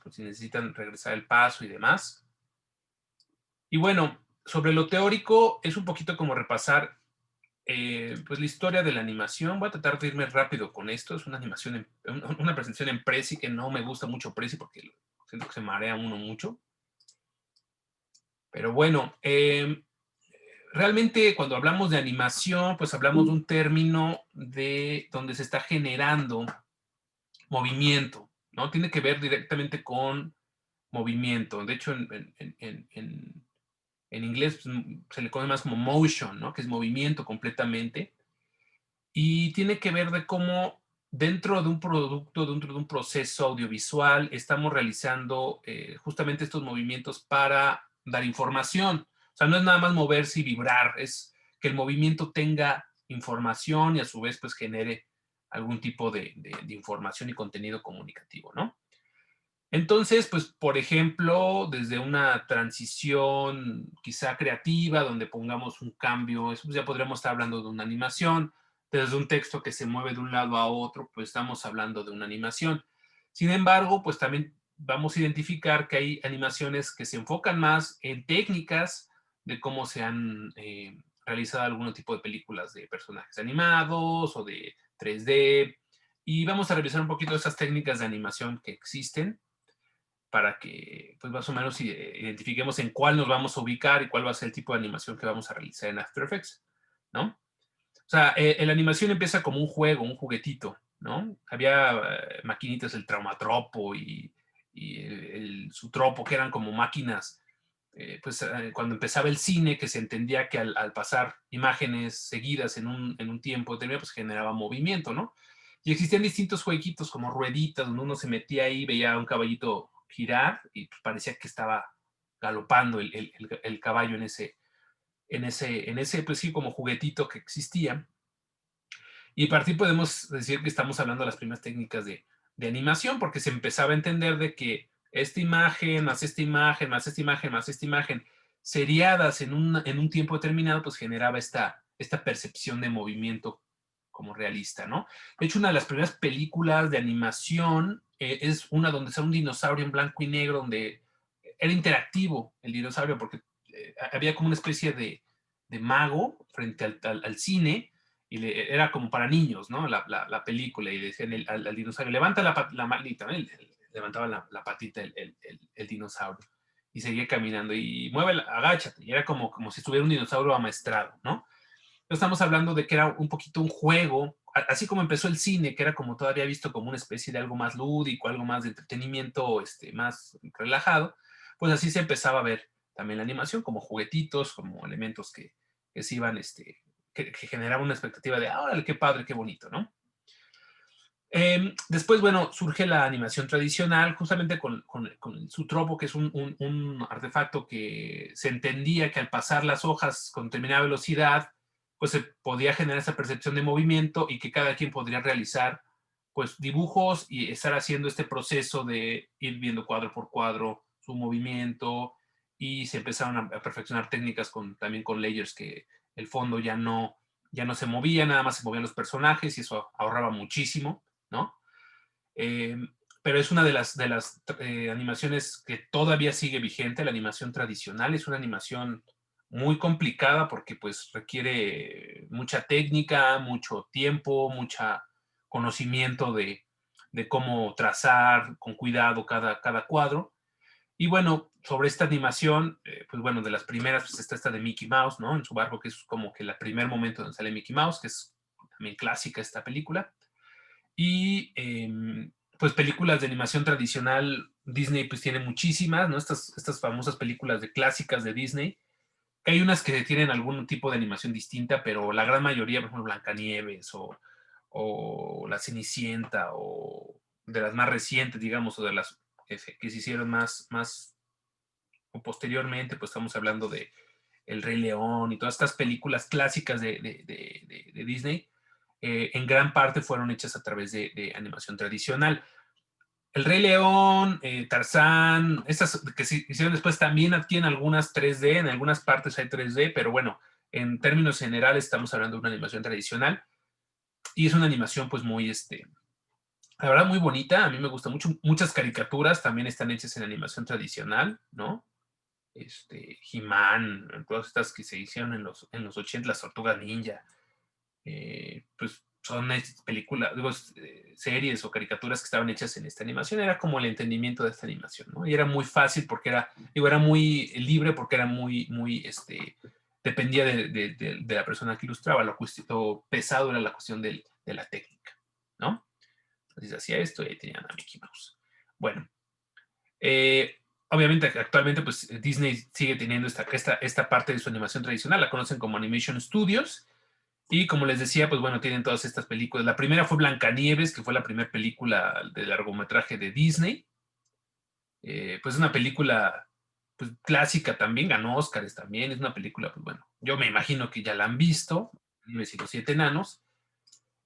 pues si necesitan regresar el paso y demás. Y bueno, sobre lo teórico, es un poquito como repasar pues la historia de la animación. Voy a tratar de irme rápido con esto. Es una animación, una presentación en Prezi, que no me gusta mucho Prezi porque siento que se marea uno mucho. Pero bueno, realmente cuando hablamos de animación, pues hablamos de un término de donde se está generando movimiento, ¿no? Tiene que ver directamente con movimiento. De hecho, en inglés pues, se le conoce más como motion, ¿no? Que es movimiento completamente. Y tiene que ver de cómo dentro de un producto, dentro de un proceso audiovisual, estamos realizando justamente estos movimientos para dar información. O sea, no es nada más moverse y vibrar, es que el movimiento tenga información y a su vez pues genere algún tipo de información y contenido comunicativo, ¿no? Entonces, pues, por ejemplo, desde una transición quizá creativa, donde pongamos un cambio, eso pues ya podríamos estar hablando de una animación. Desde un texto que se mueve de un lado a otro, pues estamos hablando de una animación. Sin embargo, pues también vamos a identificar que hay animaciones que se enfocan más en técnicas de cómo se han realizado algún tipo de películas de personajes animados o de 3D. Y vamos a revisar un poquito esas técnicas de animación que existen para que pues más o menos identifiquemos en cuál nos vamos a ubicar y cuál va a ser el tipo de animación que vamos a realizar en After Effects, ¿no? O sea, la animación empieza como un juego, un juguetito, ¿no? Había maquinitas, el Traumatropo y su tropo, que eran como máquinas, pues cuando empezaba el cine, que se entendía que al pasar imágenes seguidas en un tiempo determinado, pues generaba movimiento, ¿no? Y existían distintos jueguitos como rueditas, donde uno se metía ahí, veía a un caballito girar y pues, parecía que estaba galopando el caballo en ese, pues sí, como juguetito que existía. Y a partir podemos decir que estamos hablando de las primeras técnicas de animación, porque se empezaba a entender de que esta imagen, más esta imagen, más esta imagen, más esta imagen, seriadas en un tiempo determinado, pues generaba esta percepción de movimiento como realista, ¿no? De hecho, una de las primeras películas de animación es una donde está un dinosaurio en blanco y negro, donde era interactivo el dinosaurio, porque había como una especie de mago frente al cine, y era como para niños, ¿no? La película, y decían al dinosaurio, levanta la manita, ¿no? Levantaba la patita el dinosaurio, y seguía caminando, y mueve, agáchate, y era como si estuviera un dinosaurio amaestrado, ¿no? Estamos hablando de que era un poquito un juego, así como empezó el cine, que era como todavía visto como una especie de algo más lúdico, algo más de entretenimiento, más relajado, pues así se empezaba a ver también la animación, como juguetitos, como elementos que se iban, que generaban una expectativa de, órale, qué padre, qué bonito, ¿no? Después, bueno, surge la animación tradicional, justamente con su tropo, que es un artefacto que se entendía que al pasar las hojas con determinada velocidad, pues se podía generar esa percepción de movimiento y que cada quien podría realizar pues dibujos y estar haciendo este proceso de ir viendo cuadro por cuadro su movimiento, y se empezaron a perfeccionar técnicas también con layers, que el fondo ya no se movía, nada más se movían los personajes y eso ahorraba muchísimo, ¿no? Eh, pero es una de las animaciones que todavía sigue vigente. La animación tradicional es una animación muy complicada porque pues requiere mucha técnica, mucho tiempo, mucha conocimiento de cómo trazar con cuidado cada cuadro. Y bueno, sobre esta animación, pues bueno, de las primeras, pues está esta de Mickey Mouse, ¿no? En su barco, que es como que el primer momento donde sale Mickey Mouse, que es también clásica esta película. Y pues películas de animación tradicional, Disney pues tiene muchísimas, ¿no? Estas famosas películas de clásicas de Disney. Hay unas que tienen algún tipo de animación distinta, pero la gran mayoría, por ejemplo, Blancanieves o La Cenicienta, o de las más recientes, digamos, o de las que se hicieron más o posteriormente, pues estamos hablando de El Rey León y todas estas películas clásicas de Disney, en gran parte fueron hechas a través de animación tradicional. El Rey León, Tarzán, estas que se hicieron después también tienen algunas 3D, en algunas partes hay 3D, pero bueno, en términos generales estamos hablando de una animación tradicional, y es una animación pues muy La verdad, muy bonita. A mí me gusta mucho. Muchas caricaturas también están hechas en animación tradicional, ¿no? He-Man, todas estas que se hicieron en los 80, las Tortugas Ninja, pues son películas, digo, series o caricaturas que estaban hechas en esta animación. Era como el entendimiento de esta animación, ¿no? Y era muy fácil porque era, digo, era muy libre porque era dependía de la persona que ilustraba. Lo pesado era la cuestión de la técnica, ¿no? Entonces hacía esto y ahí tenían a Mickey Mouse. Bueno, eh, obviamente actualmente pues Disney sigue teniendo esta parte de su animación tradicional, la conocen como Animation Studios, y como les decía, pues bueno, tienen todas estas películas. La primera fue Blancanieves, que fue la primera película de largometraje de Disney. Pues es una película pues, clásica también, ganó Óscares también, es una película, pues bueno, yo me imagino que ya la han visto, Nieves y los Siete Enanos,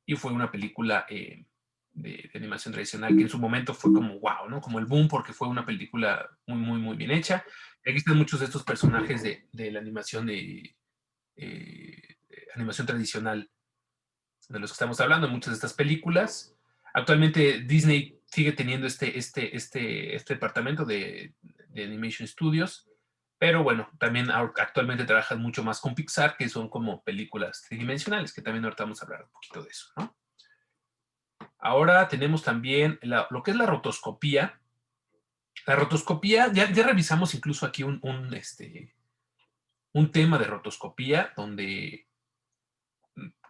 y fue una película de animación tradicional que en su momento fue como wow, ¿no? Como el boom porque fue una película muy, muy, muy bien hecha. Y aquí están muchos de estos personajes de la animación tradicional de los que estamos hablando, muchas de estas películas. Actualmente Disney sigue teniendo este departamento de Animation Studios, pero bueno, también actualmente trabajan mucho más con Pixar, que son como películas tridimensionales, que también ahorita vamos a hablar un poquito de eso, ¿no? Ahora tenemos también lo que es la rotoscopía. La rotoscopía, ya revisamos incluso aquí un tema de rotoscopía, donde,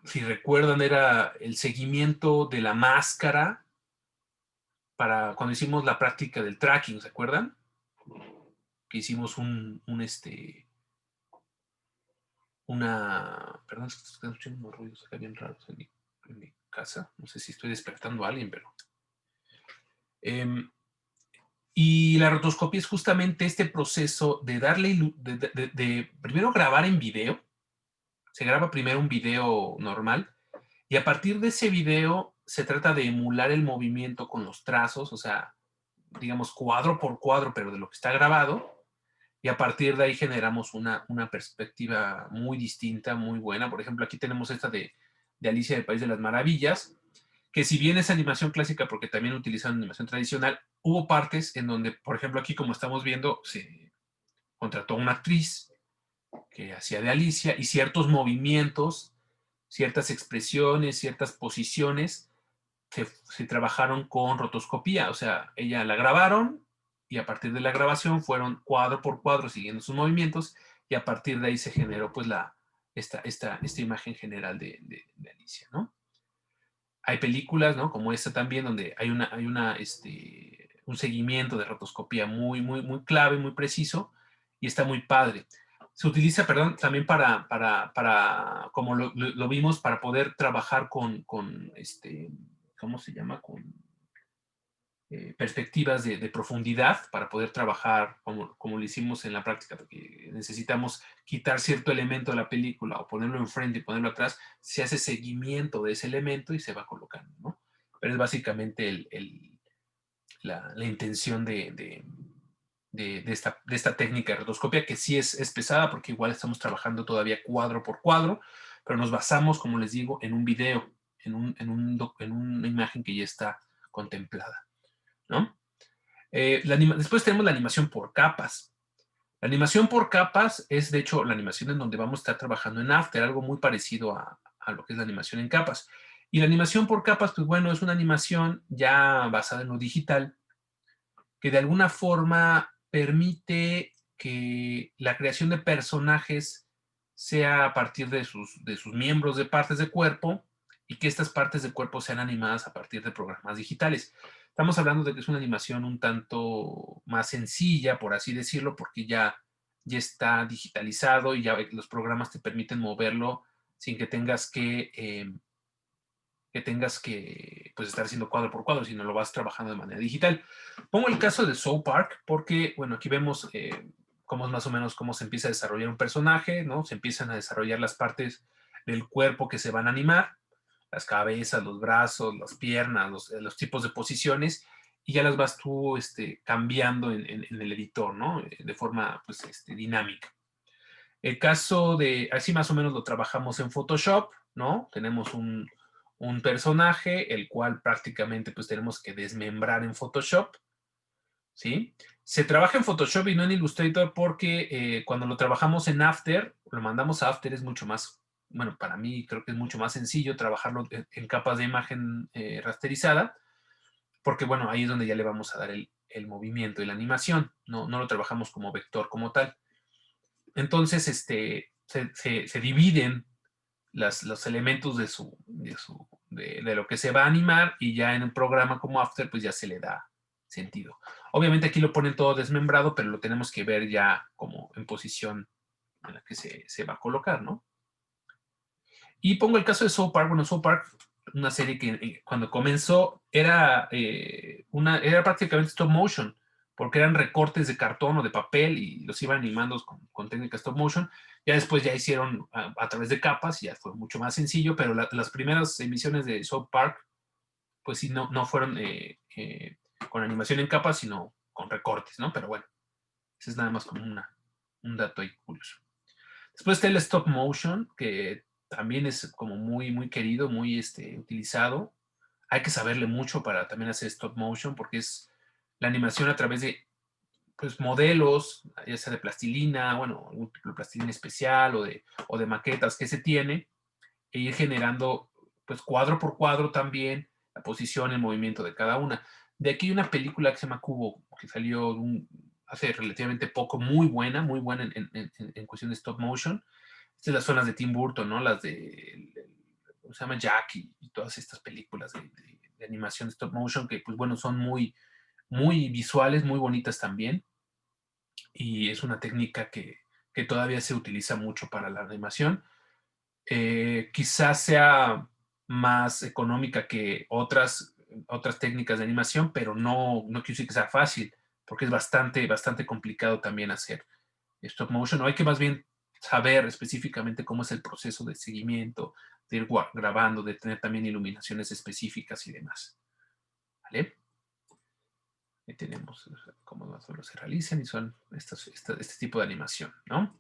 si recuerdan, era el seguimiento de la máscara para cuando hicimos la práctica del tracking, ¿se acuerdan? Que hicimos perdón, es que estoy escuchando unos ruidos acá bien raros en mi casa. No sé si estoy despertando a alguien, pero... y la rotoscopia es justamente este proceso de darle, de primero grabar en video. Se graba primero un video normal y a partir de ese video se trata de emular el movimiento con los trazos, o sea, digamos cuadro por cuadro, pero de lo que está grabado. Y a partir de ahí generamos una perspectiva muy distinta, muy buena. Por ejemplo, aquí tenemos esta de Alicia del País de las Maravillas, que si bien es animación clásica, porque también utilizan animación tradicional, hubo partes en donde, por ejemplo, aquí como estamos viendo, se contrató a una actriz que hacía de Alicia y ciertos movimientos, ciertas expresiones, ciertas posiciones se trabajaron con rotoscopía, o sea, ella la grabaron y a partir de la grabación fueron cuadro por cuadro siguiendo sus movimientos y a partir de ahí se generó pues esta imagen general de Alicia, ¿no? Hay películas, ¿no? Como esta también, donde un seguimiento de rotoscopía muy, muy, muy clave, muy preciso, y está muy padre. Se utiliza, perdón, también como lo vimos, para poder trabajar ¿cómo se llama? Con perspectivas de profundidad para poder trabajar como lo hicimos en la práctica, porque necesitamos quitar cierto elemento de la película o ponerlo enfrente y ponerlo atrás, se hace seguimiento de ese elemento y se va colocando, ¿no? Pero es básicamente la intención de esta técnica de rotoscopia, que sí es pesada porque igual estamos trabajando todavía cuadro por cuadro, pero nos basamos, como les digo, en un video, en una imagen que ya está contemplada, ¿no? Después tenemos la animación por capas. La animación por capas es, de hecho, la animación en donde vamos a estar trabajando en After, algo muy parecido a lo que es la animación en capas. Y la animación por capas, pues bueno, es una animación ya basada en lo digital, que de alguna forma permite que la creación de personajes sea a partir de sus miembros de partes de cuerpo y que estas partes de cuerpo sean animadas a partir de programas digitales. Estamos hablando de que es una animación un tanto más sencilla, por así decirlo, porque ya está digitalizado y ya los programas te permiten moverlo sin que tengas que pues, estar haciendo cuadro por cuadro, sino lo vas trabajando de manera digital. Pongo el caso de South Park porque, bueno, aquí vemos cómo es más o menos cómo se empieza a desarrollar un personaje, ¿no? Se empiezan a desarrollar las partes del cuerpo que se van a animar, las cabezas, los brazos, las piernas, los tipos de posiciones, y ya las vas tú cambiando en el editor, ¿no? De forma pues, dinámica. El caso así más o menos lo trabajamos en Photoshop, ¿no? Tenemos un personaje, el cual prácticamente pues tenemos que desmembrar en Photoshop, ¿sí? Se trabaja en Photoshop y no en Illustrator porque cuando lo trabajamos en After, lo mandamos a After, es mucho más, bueno, para mí creo que es mucho más sencillo trabajarlo en capas de imagen rasterizada, porque bueno, ahí es donde ya le vamos a dar el movimiento y la animación, no lo trabajamos como vector como tal. Entonces, se dividen los elementos de lo que se va a animar y ya en un programa como After, pues ya se le da sentido. Obviamente aquí lo ponen todo desmembrado, pero lo tenemos que ver ya como en posición en la que se va a colocar, ¿no? Y pongo el caso de South Park. Bueno, South Park, una serie que cuando comenzó era prácticamente stop motion, porque eran recortes de cartón o de papel y los iban animando con técnica stop motion. Ya después ya hicieron a través de capas y ya fue mucho más sencillo, pero las primeras emisiones de South Park, pues sí, no fueron con animación en capas, sino con recortes, ¿no? Pero bueno, ese es nada más como un dato ahí curioso. Después está el stop motion, que también es como muy, muy querido, muy utilizado. Hay que saberle mucho para también hacer stop motion, porque es la animación a través de pues, modelos, ya sea de plastilina, bueno, algún tipo de plastilina especial o de maquetas que se tiene, e ir generando pues cuadro por cuadro también la posición, el movimiento de cada una. De aquí hay una película que se llama Cubo, que salió hace relativamente poco, muy buena en cuestión de stop motion. Estas son las zonas de Tim Burton, ¿no? Las de, ¿cómo se llama? Jack y todas estas películas de animación de stop motion que, pues bueno, son muy, muy visuales, muy bonitas también. Y es una técnica que todavía se utiliza mucho para la animación. Quizás sea más económica que otras técnicas de animación, pero no quiero decir que sea fácil, porque es bastante complicado también hacer stop motion. No hay que más bien saber específicamente cómo es el proceso de seguimiento, de ir grabando, de tener también iluminaciones específicas y demás. ¿Vale? Ahí tenemos cómo más o menos se realizan y son este tipo de animación, ¿no?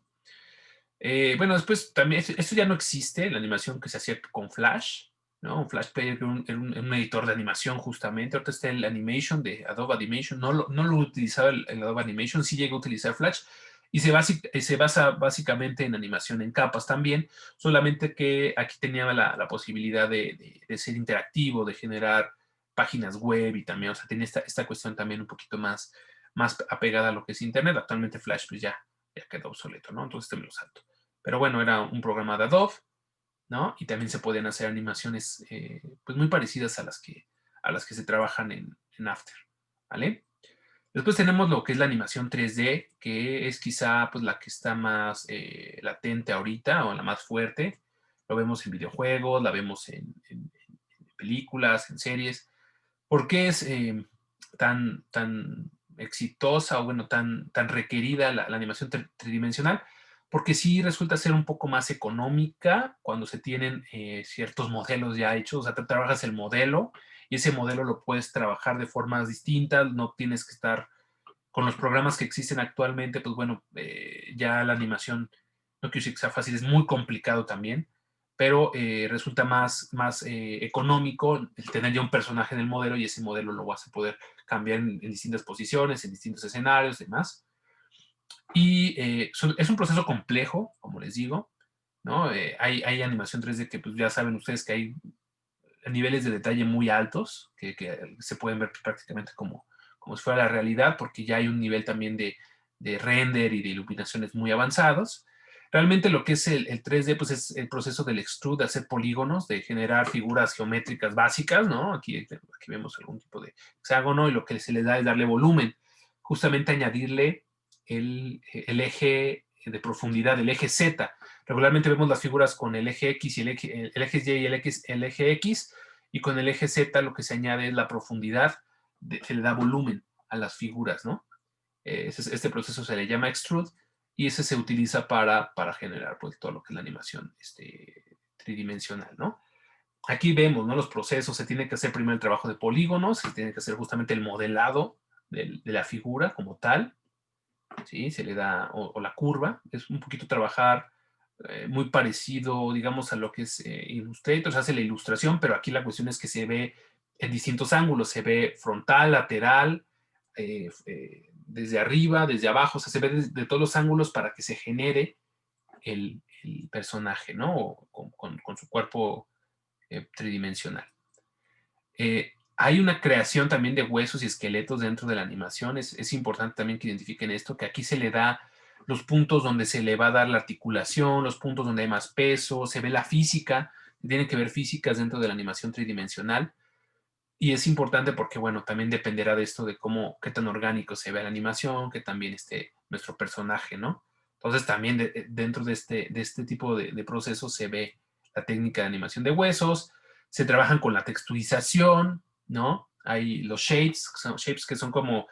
Bueno, después también, esto ya no existe, la animación que se hacía con Flash, ¿no? Un Flash Player, era un editor de animación justamente. Ahorita está el Animation de Adobe Animation. No lo utilizaba el Adobe Animation, sí llega a utilizar Flash. Y se basa básicamente en animación en capas también, solamente que aquí tenía la posibilidad de ser interactivo, de generar páginas web y también, o sea, tenía esta cuestión también un poquito más apegada a lo que es Internet. Actualmente Flash pues ya quedó obsoleto, ¿no? Entonces me lo salto. Pero bueno, era un programa de Adobe, ¿no? Y también se podían hacer animaciones pues muy parecidas a las que se trabajan en After, ¿vale? Después tenemos lo que es la animación 3D, que es quizá pues la que está más latente ahorita o la más fuerte. Lo vemos en videojuegos, la vemos en películas, en series. ¿Por qué es tan exitosa o bueno, tan requerida la animación tridimensional? Porque sí resulta ser un poco más económica cuando se tienen ciertos modelos ya hechos. O sea, te trabajas el modelo y ese modelo lo puedes trabajar de formas distintas, no tienes que estar con los programas que existen actualmente, pues bueno, ya la animación, no quiero decir que sea fácil, es muy complicado también, pero resulta más económico el tener ya un personaje en el modelo y ese modelo lo vas a poder cambiar en distintas posiciones, en distintos escenarios, demás. Y es un proceso complejo, como les digo, ¿no? Hay animación 3D que pues ya saben ustedes que hay niveles de detalle muy altos que se pueden ver prácticamente como si fuera la realidad, porque ya hay un nivel también de render y de iluminaciones muy avanzados. Realmente lo que es el 3D, pues es el proceso del extrude, de hacer polígonos, de generar figuras geométricas básicas, ¿no? Aquí vemos algún tipo de hexágono y lo que se le da es darle volumen, justamente añadirle el eje de profundidad, el eje Z. Regularmente vemos las figuras con el eje X y el eje Y y el eje X, y con el eje Z lo que se añade es la profundidad, se le da volumen a las figuras, ¿no? Este proceso se le llama extrude y ese se utiliza para generar pues, todo lo que es la animación tridimensional, ¿no? Aquí vemos, ¿no? Los procesos, se tiene que hacer primero el trabajo de polígonos, se tiene que hacer justamente el modelado de la figura como tal, ¿sí? Se le da, o la curva, es un poquito trabajar muy parecido, digamos, a lo que es Illustrator, se hace la ilustración, pero aquí la cuestión es que se ve en distintos ángulos, se ve frontal, lateral, desde arriba, desde abajo, o sea, se ve de todos los ángulos para que se genere el personaje, ¿no? O con su cuerpo tridimensional. Hay una creación también de huesos y esqueletos dentro de la animación. Es importante también que identifiquen esto, que aquí se le da los puntos donde se le va a dar la articulación, los puntos donde hay más peso, se ve la física, tienen que ver físicas dentro de la animación tridimensional. Y es importante porque, bueno, también dependerá de esto, de cómo, qué tan orgánico se ve la animación, que también esté nuestro personaje, ¿no? Entonces también dentro de este tipo de procesos se ve la técnica de animación de huesos, se trabajan con la texturización, ¿no? Hay los shapes que son como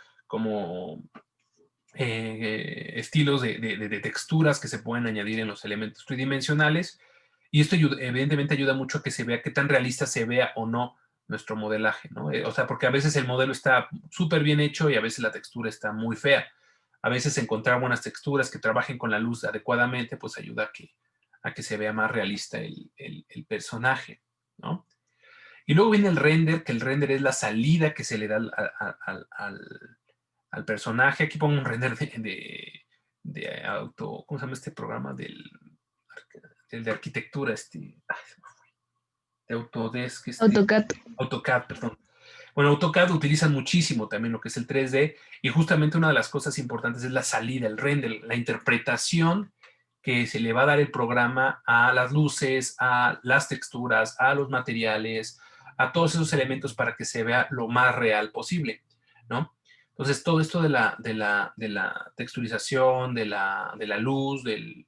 estilos de texturas que se pueden añadir en los elementos tridimensionales. Y esto evidentemente ayuda mucho a que se vea qué tan realista se vea o no nuestro modelaje, ¿no? O sea, porque a veces el modelo está súper bien hecho y a veces la textura está muy fea. A veces encontrar buenas texturas que trabajen con la luz adecuadamente, pues ayuda a que se vea más realista el personaje, ¿no? Y luego viene el render, que el render es la salida que se le da al personaje. Aquí pongo un render de auto, ¿cómo se llama este programa? Del de arquitectura, de Autodesk, AutoCAD. AutoCAD, perdón. Bueno, AutoCAD utilizan muchísimo también lo que es el 3D y justamente una de las cosas importantes es la salida, el render, la interpretación que se le va a dar el programa a las luces, a las texturas, a los materiales, a todos esos elementos para que se vea lo más real posible, ¿no? Entonces, todo esto de la texturización, de la luz, del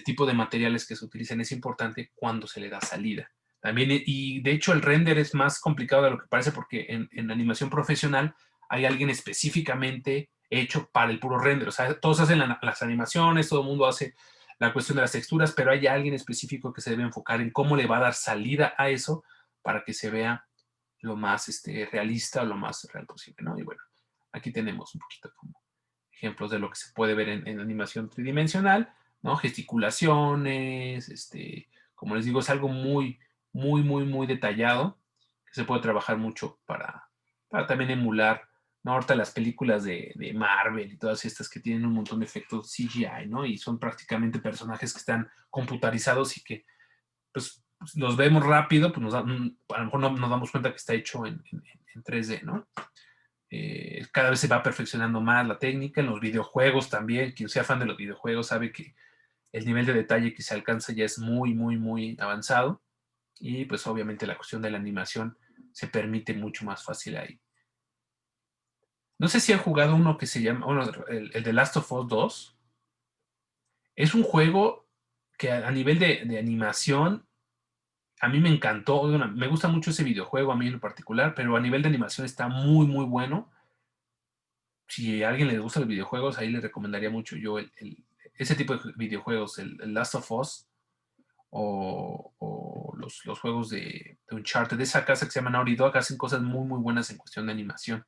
tipo de materiales que se utilizan es importante cuando se le da salida. También, y de hecho el render es más complicado de lo que parece porque en animación profesional hay alguien específicamente hecho para el puro render. O sea, todos hacen las animaciones, todo el mundo hace la cuestión de las texturas, pero hay alguien específico que se debe enfocar en cómo le va a dar salida a eso para que se vea lo más realista o lo más real posible, ¿no? Y bueno, aquí tenemos un poquito como ejemplos de lo que se puede ver en animación tridimensional, ¿no? Gesticulaciones, como les digo, es algo muy, muy, muy, muy detallado, que se puede trabajar mucho para también emular, ¿no? Ahorita las películas de Marvel y todas estas que tienen un montón de efectos CGI, ¿no? Y son prácticamente personajes que están computarizados y que, pues, los vemos rápido, pues a lo mejor no nos damos cuenta que está hecho en 3D, ¿no? Cada vez se va perfeccionando más la técnica, en los videojuegos también, quien sea fan de los videojuegos sabe que el nivel de detalle que se alcanza ya es muy, muy, muy avanzado y pues obviamente la cuestión de la animación se permite mucho más fácil ahí. No sé si han jugado uno que se llama, bueno, el de Last of Us 2. Es un juego que a nivel de animación a mí me encantó, bueno, me gusta mucho ese videojuego a mí en particular, pero a nivel de animación está muy, muy bueno. Si a alguien le gusta los videojuegos, ahí le recomendaría mucho yo ese tipo de videojuegos, el Last of Us o los juegos de Uncharted, de esa casa que se llama Naughty Dog, hacen cosas muy, muy buenas en cuestión de animación.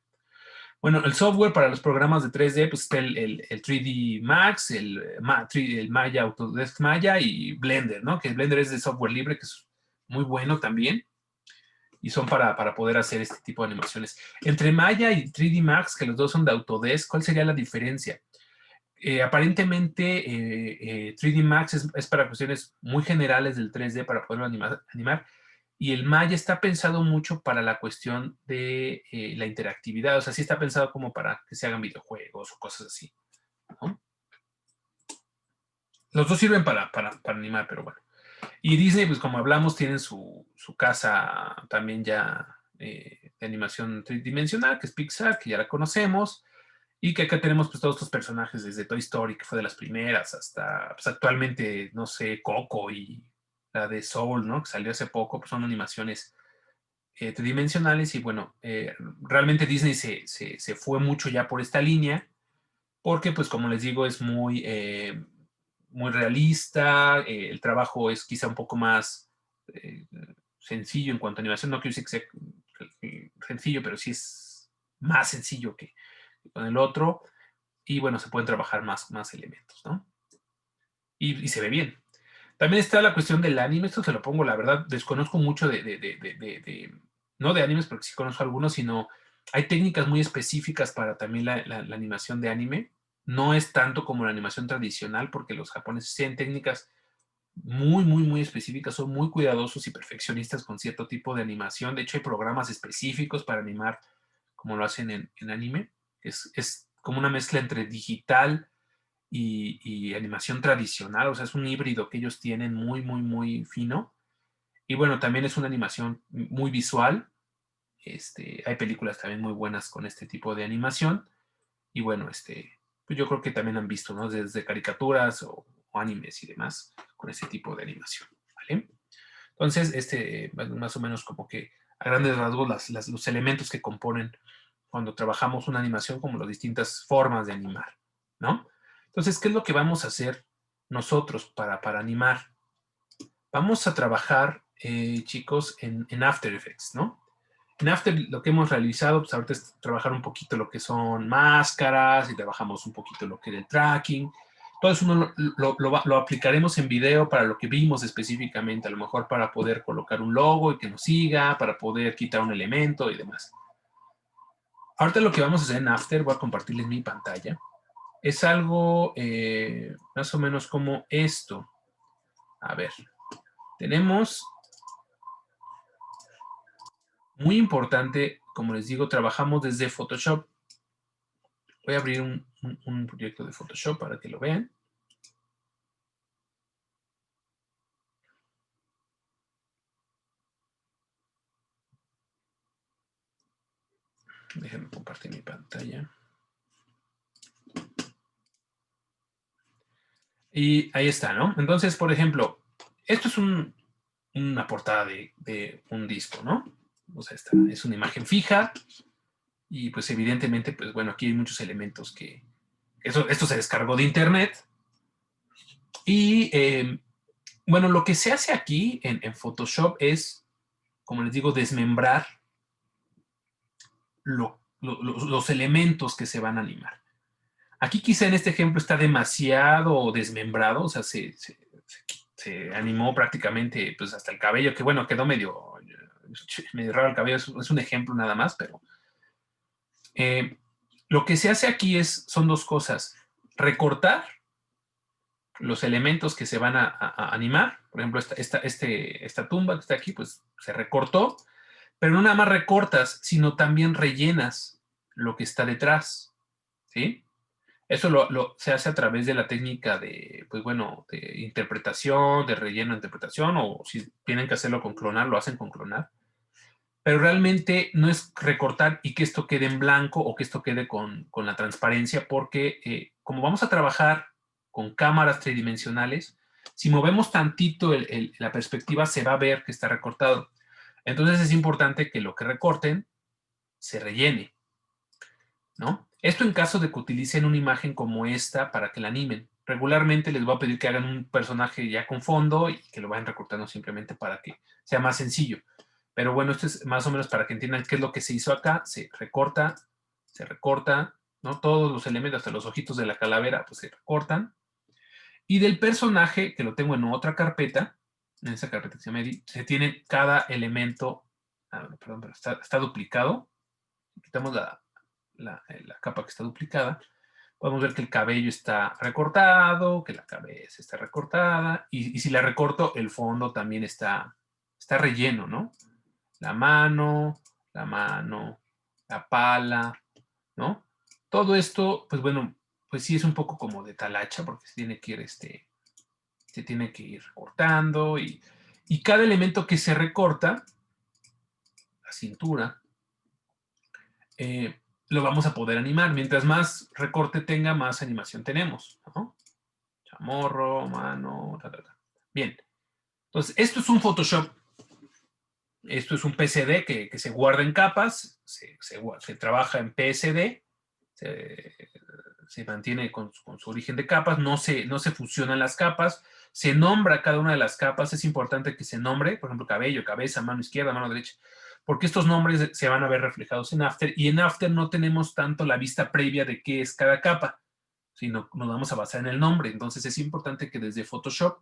Bueno, el software para los programas de 3D, pues está el 3D Max, el Maya, Autodesk Maya y Blender, ¿no? Que Blender es de software libre, que es muy bueno también y son para poder hacer este tipo de animaciones. Entre Maya y 3D Max, que los dos son de Autodesk, ¿cuál sería la diferencia? Aparentemente 3D Max es para cuestiones muy generales del 3D para poderlo animar, y el Maya está pensado mucho para la cuestión de la interactividad, o sea, sí está pensado como para que se hagan videojuegos o cosas así, ¿no? Los dos sirven para animar, pero bueno. Y Disney, pues como hablamos, tienen su casa también ya de animación tridimensional, que es Pixar, que ya la conocemos, y que acá tenemos pues todos estos personajes, desde Toy Story, que fue de las primeras, hasta pues, actualmente, no sé, Coco y la de Soul, ¿no? Que salió hace poco, pues son animaciones tridimensionales y bueno, realmente Disney se fue mucho ya por esta línea, porque pues como les digo, es muy realista, el trabajo es quizá un poco más sencillo en cuanto a animación, no quiero decir que sea sencillo, pero sí es más sencillo que con el otro, y bueno, se pueden trabajar más elementos, ¿no? Y se ve bien. También está la cuestión del anime. Esto se lo pongo, la verdad, desconozco mucho no de animes, porque sí conozco algunos, sino hay técnicas muy específicas para también la animación de anime. No es tanto como la animación tradicional, porque los japoneses tienen técnicas muy, muy, muy específicas, son muy cuidadosos y perfeccionistas con cierto tipo de animación. De hecho, hay programas específicos para animar como lo hacen en anime. Es como una mezcla entre digital y animación tradicional, o sea, es un híbrido que ellos tienen muy, muy, muy fino. Y bueno, también es una animación muy visual. Hay películas también muy buenas con este tipo de animación. Y bueno, pues yo creo que también han visto, ¿no? Desde caricaturas o animes y demás con este tipo de animación, ¿vale? Entonces, más o menos como que a grandes rasgos los elementos que componen cuando trabajamos una animación, como las distintas formas de animar, ¿no? Entonces, ¿qué es lo que vamos a hacer nosotros para animar? Vamos a trabajar, chicos, en After Effects, ¿no? En After lo que hemos realizado, pues ahorita es trabajar un poquito lo que son máscaras y trabajamos un poquito lo que es el tracking. Todo eso lo aplicaremos en video para lo que vimos específicamente, a lo mejor para poder colocar un logo y que nos siga, para poder quitar un elemento y demás. Ahorita lo que vamos a hacer en After, voy a compartirles mi pantalla, es algo más o menos como esto. A ver, tenemos, muy importante, como les digo, trabajamos desde Photoshop. Voy a abrir un proyecto de Photoshop para que lo vean. Déjenme compartir mi pantalla. Y ahí está, ¿no? Entonces, por ejemplo, esto es una portada de un disco, ¿no? O sea, esta es una imagen fija y pues evidentemente, pues bueno, aquí hay muchos elementos que... Esto se descargó de internet y bueno, lo que se hace aquí en Photoshop es, como les digo, desmembrar los elementos que se van a animar. Aquí quizá en este ejemplo está demasiado desmembrado, o sea, se animó prácticamente pues hasta el cabello, que bueno, quedó medio raro el cabello, es un ejemplo nada más, pero eh, lo que se hace aquí son dos cosas. Recortar los elementos que se van a animar, por ejemplo, esta tumba que está aquí, pues se recortó, pero no nada más recortas, sino también rellenas lo que está detrás, ¿sí? Eso se hace a través de la técnica de, pues bueno, de interpretación, de relleno de interpretación, o si tienen que hacerlo con clonar, lo hacen con clonar. Pero realmente no es recortar y que esto quede en blanco o que esto quede con la transparencia, porque como vamos a trabajar con cámaras tridimensionales, si movemos tantito la perspectiva, se va a ver que está recortado. Entonces es importante que lo que recorten se rellene, ¿no? Esto en caso de que utilicen una imagen como esta para que la animen. Regularmente les voy a pedir que hagan un personaje ya con fondo y que lo vayan recortando simplemente para que sea más sencillo. Pero bueno, esto es más o menos para que entiendan qué es lo que se hizo acá. Se recorta, ¿no? Todos los elementos, hasta los ojitos de la calavera, pues se recortan. Y del personaje, que lo tengo en otra carpeta, en esa carpeta que se llama Edit, se tiene cada elemento, perdón, pero está duplicado. Quitamos la capa que está duplicada, podemos ver que el cabello está recortado, que la cabeza está recortada, y si la recorto, el fondo también está relleno, ¿no? La mano, la pala, ¿no? Todo esto, pues bueno, pues sí es un poco como de talacha, porque se tiene que ir recortando, y cada elemento que se recorta, la cintura, lo vamos a poder animar. Mientras más recorte tenga, más animación tenemos, ¿no? Chamorro, mano, Bien. Entonces, esto es un Photoshop. Esto es un PSD que se guarda en capas, se trabaja en PSD, se mantiene con su origen de capas, no se fusionan las capas, se nombra cada una de las capas, es importante que se nombre, por ejemplo, cabello, cabeza, mano izquierda, mano derecha, porque estos nombres se van a ver reflejados en After, y en After no tenemos tanto la vista previa de qué es cada capa, sino nos vamos a basar en el nombre. Entonces es importante que desde Photoshop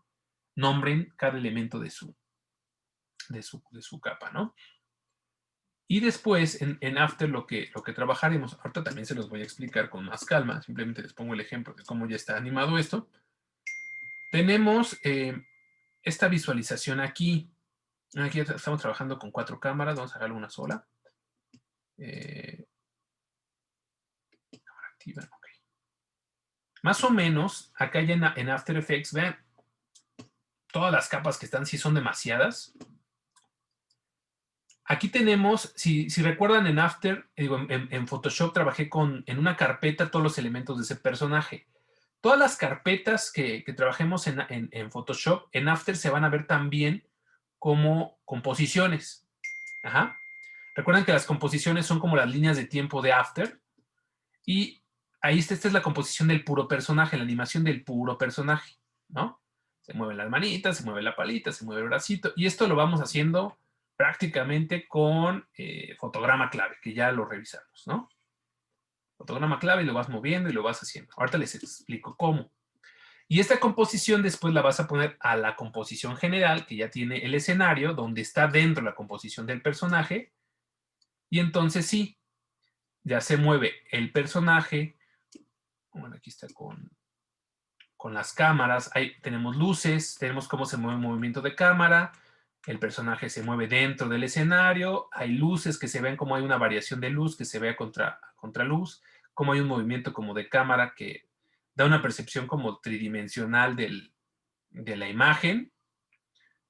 nombren cada elemento de su capa, ¿no? Y después, en After, lo que trabajaremos, ahorita también se los voy a explicar con más calma, simplemente les pongo el ejemplo de cómo ya está animado esto. Tenemos esta visualización aquí. Aquí estamos trabajando con 4 cámaras, vamos a darle una sola. Cámara activa, ok. Más o menos, acá ya en After Effects, vean, todas las capas que están, sí son demasiadas. Aquí tenemos, si recuerdan en After, digo, en Photoshop trabajé en una carpeta todos los elementos de ese personaje. Todas las carpetas que trabajemos en Photoshop, en After se van a ver también como composiciones. Ajá. Recuerden que las composiciones son como las líneas de tiempo de After. Y ahí esta es la composición del puro personaje, la animación del puro personaje, ¿no? Se mueven las manitas, se mueve la palita, se mueve el bracito. Y esto lo vamos haciendo prácticamente con fotograma clave, que ya lo revisamos, ¿no? Fotograma clave y lo vas moviendo y lo vas haciendo. Ahorita les explico cómo. Y esta composición después la vas a poner a la composición general, que ya tiene el escenario, donde está dentro la composición del personaje. Y entonces sí, ya se mueve el personaje. Bueno, aquí está con las cámaras. Ahí tenemos luces, tenemos cómo se mueve el movimiento de cámara. El personaje se mueve dentro del escenario. Hay luces que se ven como hay una variación de luz que se ve a contraluz. Como hay un movimiento como de cámara que da una percepción como tridimensional de la imagen.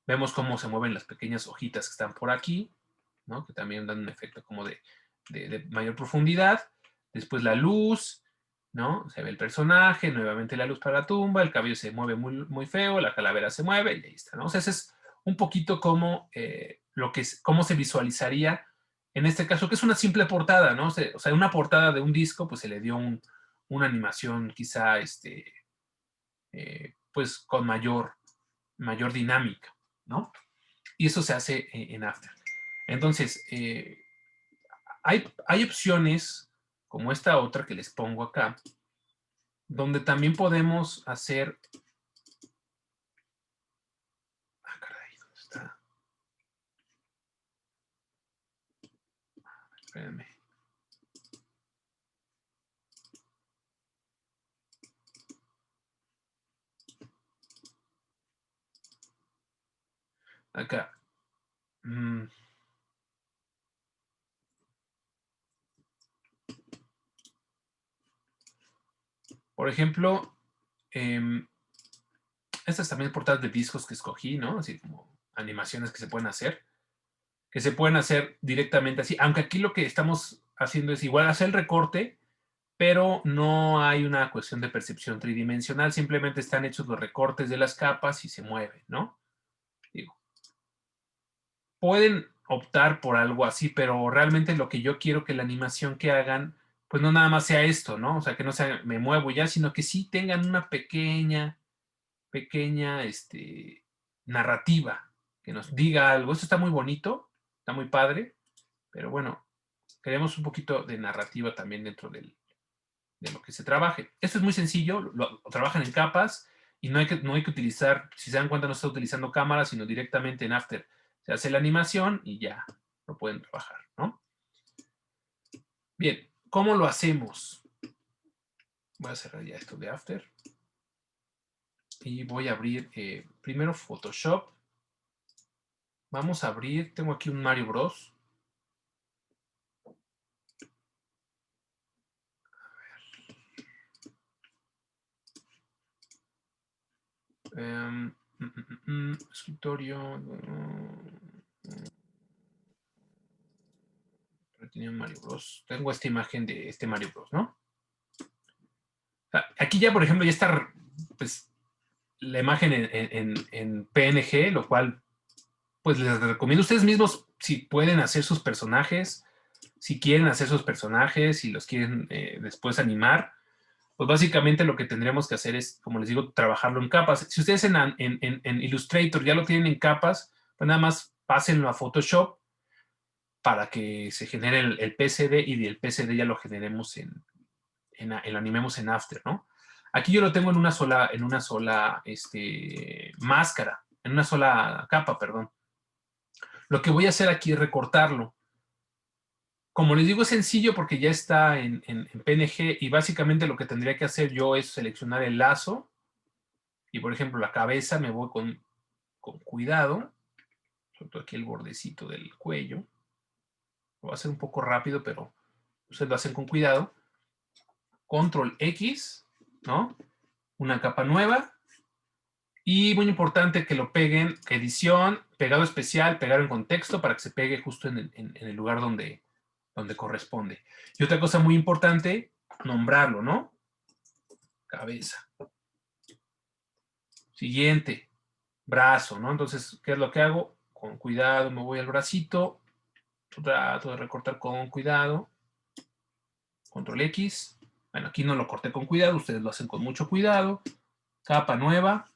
Vemos cómo se mueven las pequeñas hojitas que están por aquí, ¿no? Que también dan un efecto como de mayor profundidad. Después la luz, ¿no? Se ve el personaje, nuevamente la luz para la tumba, el cabello se mueve muy, muy feo, la calavera se mueve y ahí está, ¿no? O sea, ese es un poquito como cómo se visualizaría en este caso, que es una simple portada, ¿no? O sea, una portada de un disco, pues se le dio una animación quizá, pues con mayor dinámica, ¿no? Y eso se hace en After. Entonces, hay opciones como esta otra que les pongo acá, donde también podemos hacer... Ah, caray, ¿dónde está? Espérenme. Acá. Por ejemplo, estas también portadas de discos que escogí, ¿no? Así como animaciones que se pueden hacer directamente así, aunque aquí lo que estamos haciendo es igual hacer el recorte, pero no hay una cuestión de percepción tridimensional, simplemente están hechos los recortes de las capas y se mueven, ¿no? Digo, pueden optar por algo así, pero realmente lo que yo quiero que la animación que hagan, pues no nada más sea esto, ¿no? O sea, que no sea me muevo ya, sino que sí tengan una pequeña, narrativa, que nos diga algo. Esto está muy bonito, está muy padre, pero bueno, queremos un poquito de narrativa también dentro de lo que se trabaje. Esto es muy sencillo, lo trabajan en capas y no hay que utilizar, si se dan cuenta, no se está utilizando cámaras, sino directamente en After. Se hace la animación y ya lo pueden trabajar, ¿no? Bien, ¿cómo lo hacemos? Voy a cerrar ya esto de After. Y voy a abrir primero Photoshop. Vamos a abrir, tengo aquí un Mario Bros. Escritorio. Tenía un Mario Bros. Tengo esta imagen de este Mario Bros, ¿no? Aquí ya, por ejemplo, ya está pues, la imagen en PNG, lo cual pues les recomiendo a ustedes mismos si pueden hacer sus personajes, si quieren hacer sus personajes, si los quieren después animar, pues básicamente lo que tendríamos que hacer es, como les digo, trabajarlo en capas. Si ustedes en Illustrator ya lo tienen en capas, pues nada más pásenlo a Photoshop para que se genere el PSD y del PSD ya lo generemos lo animemos en After, ¿no? Aquí yo lo tengo en una sola máscara, en una sola capa, perdón. Lo que voy a hacer aquí es recortarlo. Como les digo, es sencillo porque ya está en PNG y básicamente lo que tendría que hacer yo es seleccionar el lazo y, por ejemplo, la cabeza me voy con cuidado, sobre todo aquí el bordecito del cuello. Lo voy a hacer un poco rápido, pero ustedes lo hacen con cuidado. Control X, ¿no? Una capa nueva. Y muy importante que lo peguen, edición, pegado especial, pegar en contexto para que se pegue justo en el lugar donde corresponde. Y otra cosa muy importante, nombrarlo, ¿no? Cabeza. Siguiente, brazo, ¿no? Entonces, ¿qué es lo que hago? Con cuidado me voy al bracito, trato de recortar con cuidado, control X. Bueno, aquí no lo corté con cuidado, ustedes lo hacen con mucho cuidado. Capa nueva,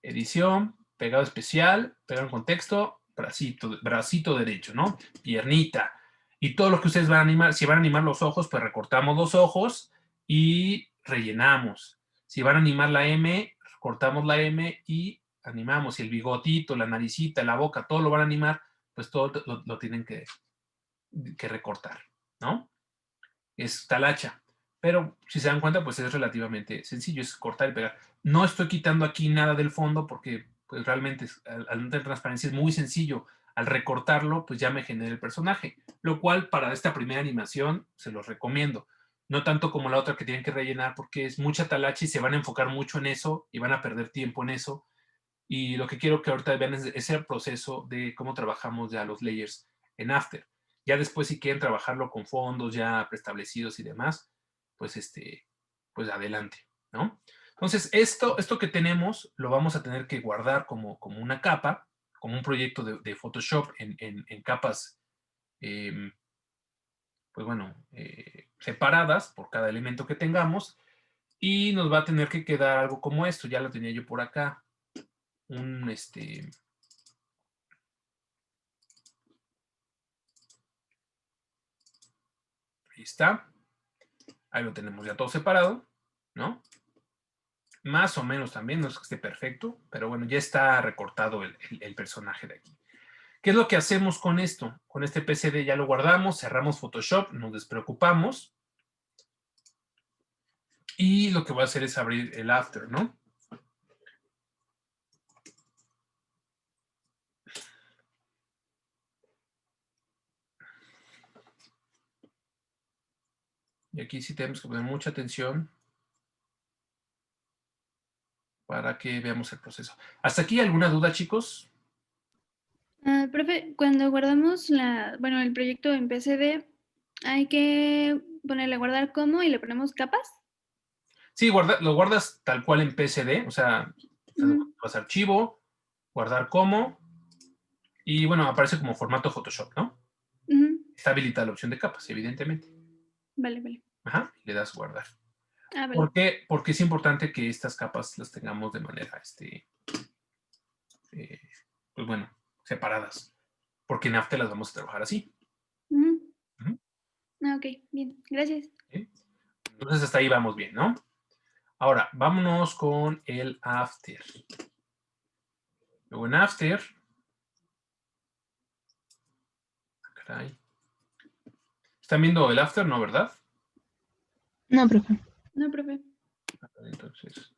edición, pegado especial, pegado en contexto, bracito derecho, ¿no? Piernita. Y todo lo que ustedes van a animar, si van a animar los ojos, pues recortamos los ojos y rellenamos. Si van a animar la M, cortamos la M y animamos. Si el bigotito, la naricita, la boca, todo lo van a animar, pues todo lo tienen que recortar, ¿no? Es talacha. Pero si se dan cuenta, pues es relativamente sencillo, es cortar y pegar. No estoy quitando aquí nada del fondo porque pues realmente al no tener transparencia es muy sencillo. Al recortarlo, pues ya me genera el personaje. Lo cual para esta primera animación se los recomiendo. No tanto como la otra que tienen que rellenar porque es mucha talacha y se van a enfocar mucho en eso y van a perder tiempo en eso. Y lo que quiero que ahorita vean es el proceso de cómo trabajamos ya los layers en After. Ya después, si quieren trabajarlo con fondos ya preestablecidos y demás, pues pues adelante, ¿no? Entonces, esto que tenemos lo vamos a tener que guardar como una capa, como un proyecto de Photoshop en capas, pues bueno, separadas por cada elemento que tengamos, y nos va a tener que quedar algo como esto. Ya lo tenía yo por acá. Ahí está. Ahí lo tenemos ya todo separado, ¿no? Más o menos también, no es que esté perfecto, pero bueno, ya está recortado el personaje de aquí. ¿Qué es lo que hacemos con esto? Con este PSD ya lo guardamos, cerramos Photoshop, nos despreocupamos. Y lo que voy a hacer es abrir el After, ¿no? Y aquí sí tenemos que poner mucha atención para que veamos el proceso. ¿Hasta aquí alguna duda, chicos? Profe, cuando guardamos el proyecto en PSD, hay que ponerle guardar como y le ponemos capas. Sí, lo guardas tal cual en PSD, o sea, Ujú, vas a archivo, guardar como, y bueno, aparece como formato Photoshop, ¿no? ujú. Está habilitada la opción de capas, evidentemente. Vale, vale. Ajá, y le das guardar. Vale. ¿Por qué? Porque es importante que estas capas las tengamos de manera, eh, pues bueno, separadas. Porque en After las vamos a trabajar así. Ujú. Ujú, Ok, bien. Gracias. ¿sí? Entonces hasta ahí vamos bien, ¿no? Ahora, vámonos con el After. Luego en After, caray. ¿Están viendo el After, no, verdad? No, profe. No, profe. Entonces,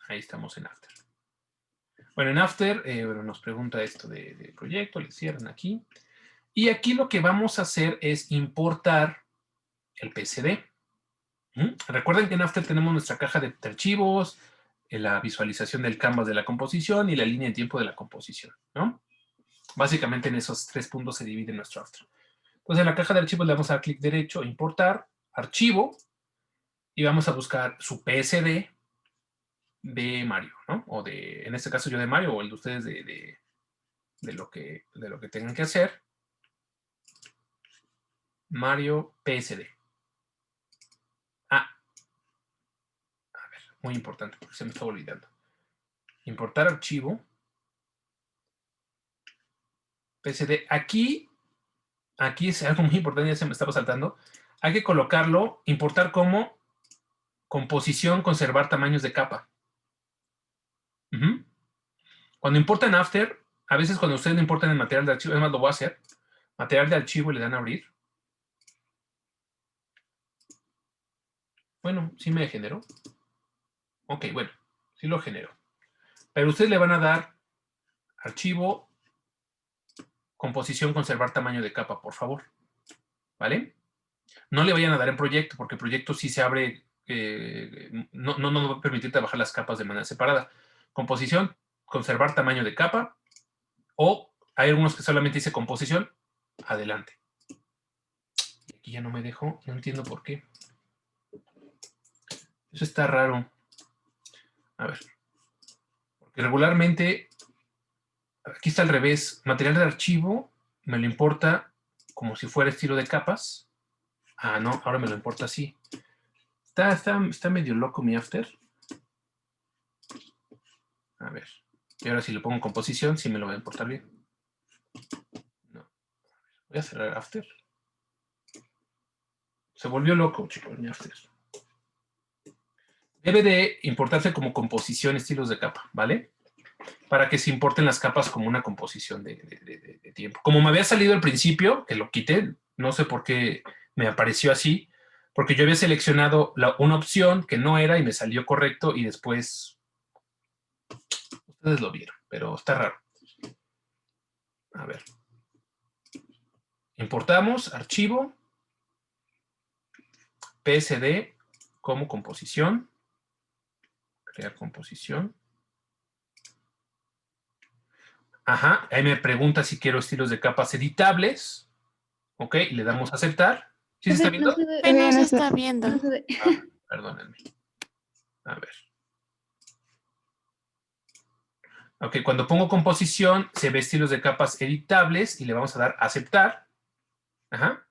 ahí estamos en After. Bueno, en After, bueno, nos pregunta esto de proyecto, le cierran aquí. Y aquí lo que vamos a hacer es importar el PSD. Recuerden que en After tenemos nuestra caja de archivos, la visualización del canvas de la composición y la línea de tiempo de la composición, ¿no? Básicamente en esos 3 puntos se divide nuestro After. Entonces en la caja de archivos le vamos a dar clic derecho, importar, archivo, y vamos a buscar su PSD de Mario, ¿no? O en este caso yo de Mario, o el de ustedes de lo que tengan que hacer. Mario PSD. Ah, a ver, muy importante, porque se me está olvidando. Importar archivo. PSD. Aquí es algo muy importante, ya se me estaba saltando. Hay que colocarlo, importar como composición, conservar tamaños de capa. Cuando importan After, a veces cuando ustedes no importan el material de archivo, además lo voy a hacer, material de archivo y le dan a abrir. Bueno, sí me generó. Ok, bueno, sí lo generó. Pero ustedes le van a dar archivo, composición, conservar tamaño de capa, por favor. ¿Vale? No le vayan a dar en proyecto, porque el proyecto sí se abre, no nos va a permitir trabajar las capas de manera separada. Composición, conservar tamaño de capa, o hay algunos que solamente dice composición, adelante. Y aquí ya no me dejó, no entiendo por qué. Eso está raro. A ver. Porque regularmente, aquí está al revés. Material de archivo me lo importa como si fuera estilo de capas. Ah, no, ahora me lo importa así. Está medio loco mi After. A ver. Y ahora si le pongo composición, sí me lo va a importar bien. No. Voy a cerrar After. Se volvió loco, chicos, mi After. Debe de importarse como composición estilos de capa, ¿vale? Para que se importen las capas como una composición de tiempo. Como me había salido al principio, que lo quité, no sé por qué me apareció así, porque yo había seleccionado una opción que no era y me salió correcto y después ustedes lo vieron, pero está raro. A ver. Importamos archivo, PSD como composición, crear composición. Ajá, ahí me pregunta si quiero estilos de capas editables. Ok, le damos a aceptar. ¿Sí se está Profe, no viendo? se ve. Todavía No se no se- está viendo. No se ve. Ah, perdónenme. A ver. Ok, cuando pongo composición, se ve estilos de capas editables y le vamos a dar a aceptar. Ajá.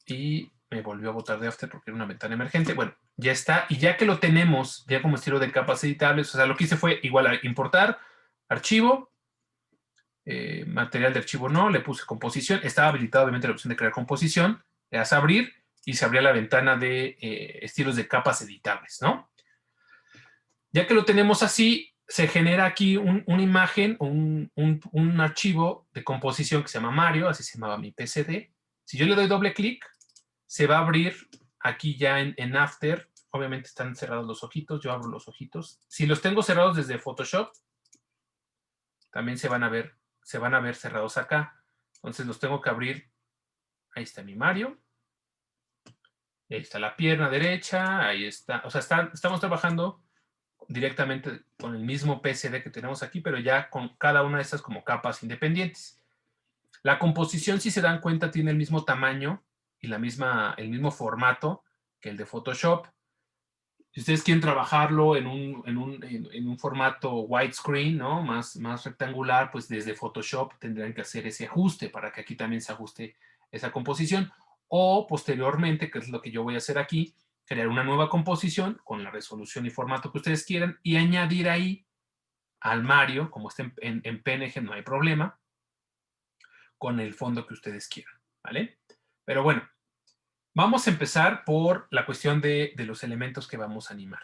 Y me volvió a botar de After porque era una ventana emergente. Bueno, ya está. Y ya que lo tenemos, ya como estilo de capas editables, o sea, lo que hice fue igual a importar, archivo, material de archivo no, le puse composición. Estaba habilitada obviamente la opción de crear composición. Le das a abrir y se abría la ventana de estilos de capas editables, ¿no? Ya que lo tenemos así, se genera aquí una imagen, un archivo de composición que se llama Mario, así se llamaba mi PSD. Si yo le doy doble clic, se va a abrir aquí ya en After. Obviamente están cerrados los ojitos, yo abro los ojitos. Si los tengo cerrados desde Photoshop, también se van a ver cerrados acá. Entonces los tengo que abrir. Ahí está mi Mario. Ahí está la pierna derecha, ahí está. O sea, estamos trabajando directamente con el mismo PSD que tenemos aquí, pero ya con cada una de estas como capas independientes. La composición, si se dan cuenta, tiene el mismo tamaño y el mismo formato que el de Photoshop. Si ustedes quieren trabajarlo en un formato widescreen, ¿no? Más rectangular, pues desde Photoshop tendrán que hacer ese ajuste para que aquí también se ajuste esa composición. O posteriormente, que es lo que yo voy a hacer aquí, crear una nueva composición con la resolución y formato que ustedes quieran y añadir ahí al Mario, como está en PNG, no hay problema, con el fondo que ustedes quieran, ¿vale? Pero bueno, vamos a empezar por la cuestión de los elementos que vamos a animar.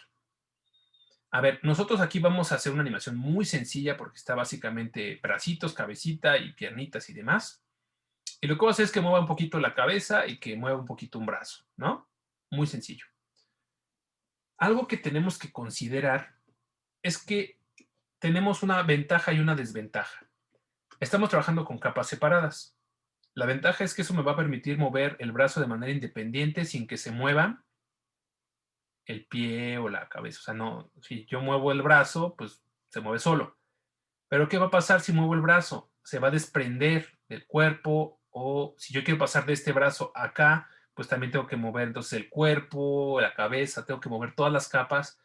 A ver, nosotros aquí vamos a hacer una animación muy sencilla porque está básicamente bracitos, cabecita y piernitas y demás. Y lo que voy a hacer es que mueva un poquito la cabeza y que mueva un poquito un brazo, ¿no? Muy sencillo. Algo que tenemos que considerar es que tenemos una ventaja y una desventaja. Estamos trabajando con capas separadas. La ventaja es que eso me va a permitir mover el brazo de manera independiente sin que se mueva el pie o la cabeza. O sea, no, si yo muevo el brazo, pues se mueve solo. Pero ¿qué va a pasar si muevo el brazo? Se va a desprender del cuerpo, o si yo quiero pasar de este brazo acá, pues también tengo que mover entonces el cuerpo, la cabeza, tengo que mover todas las capas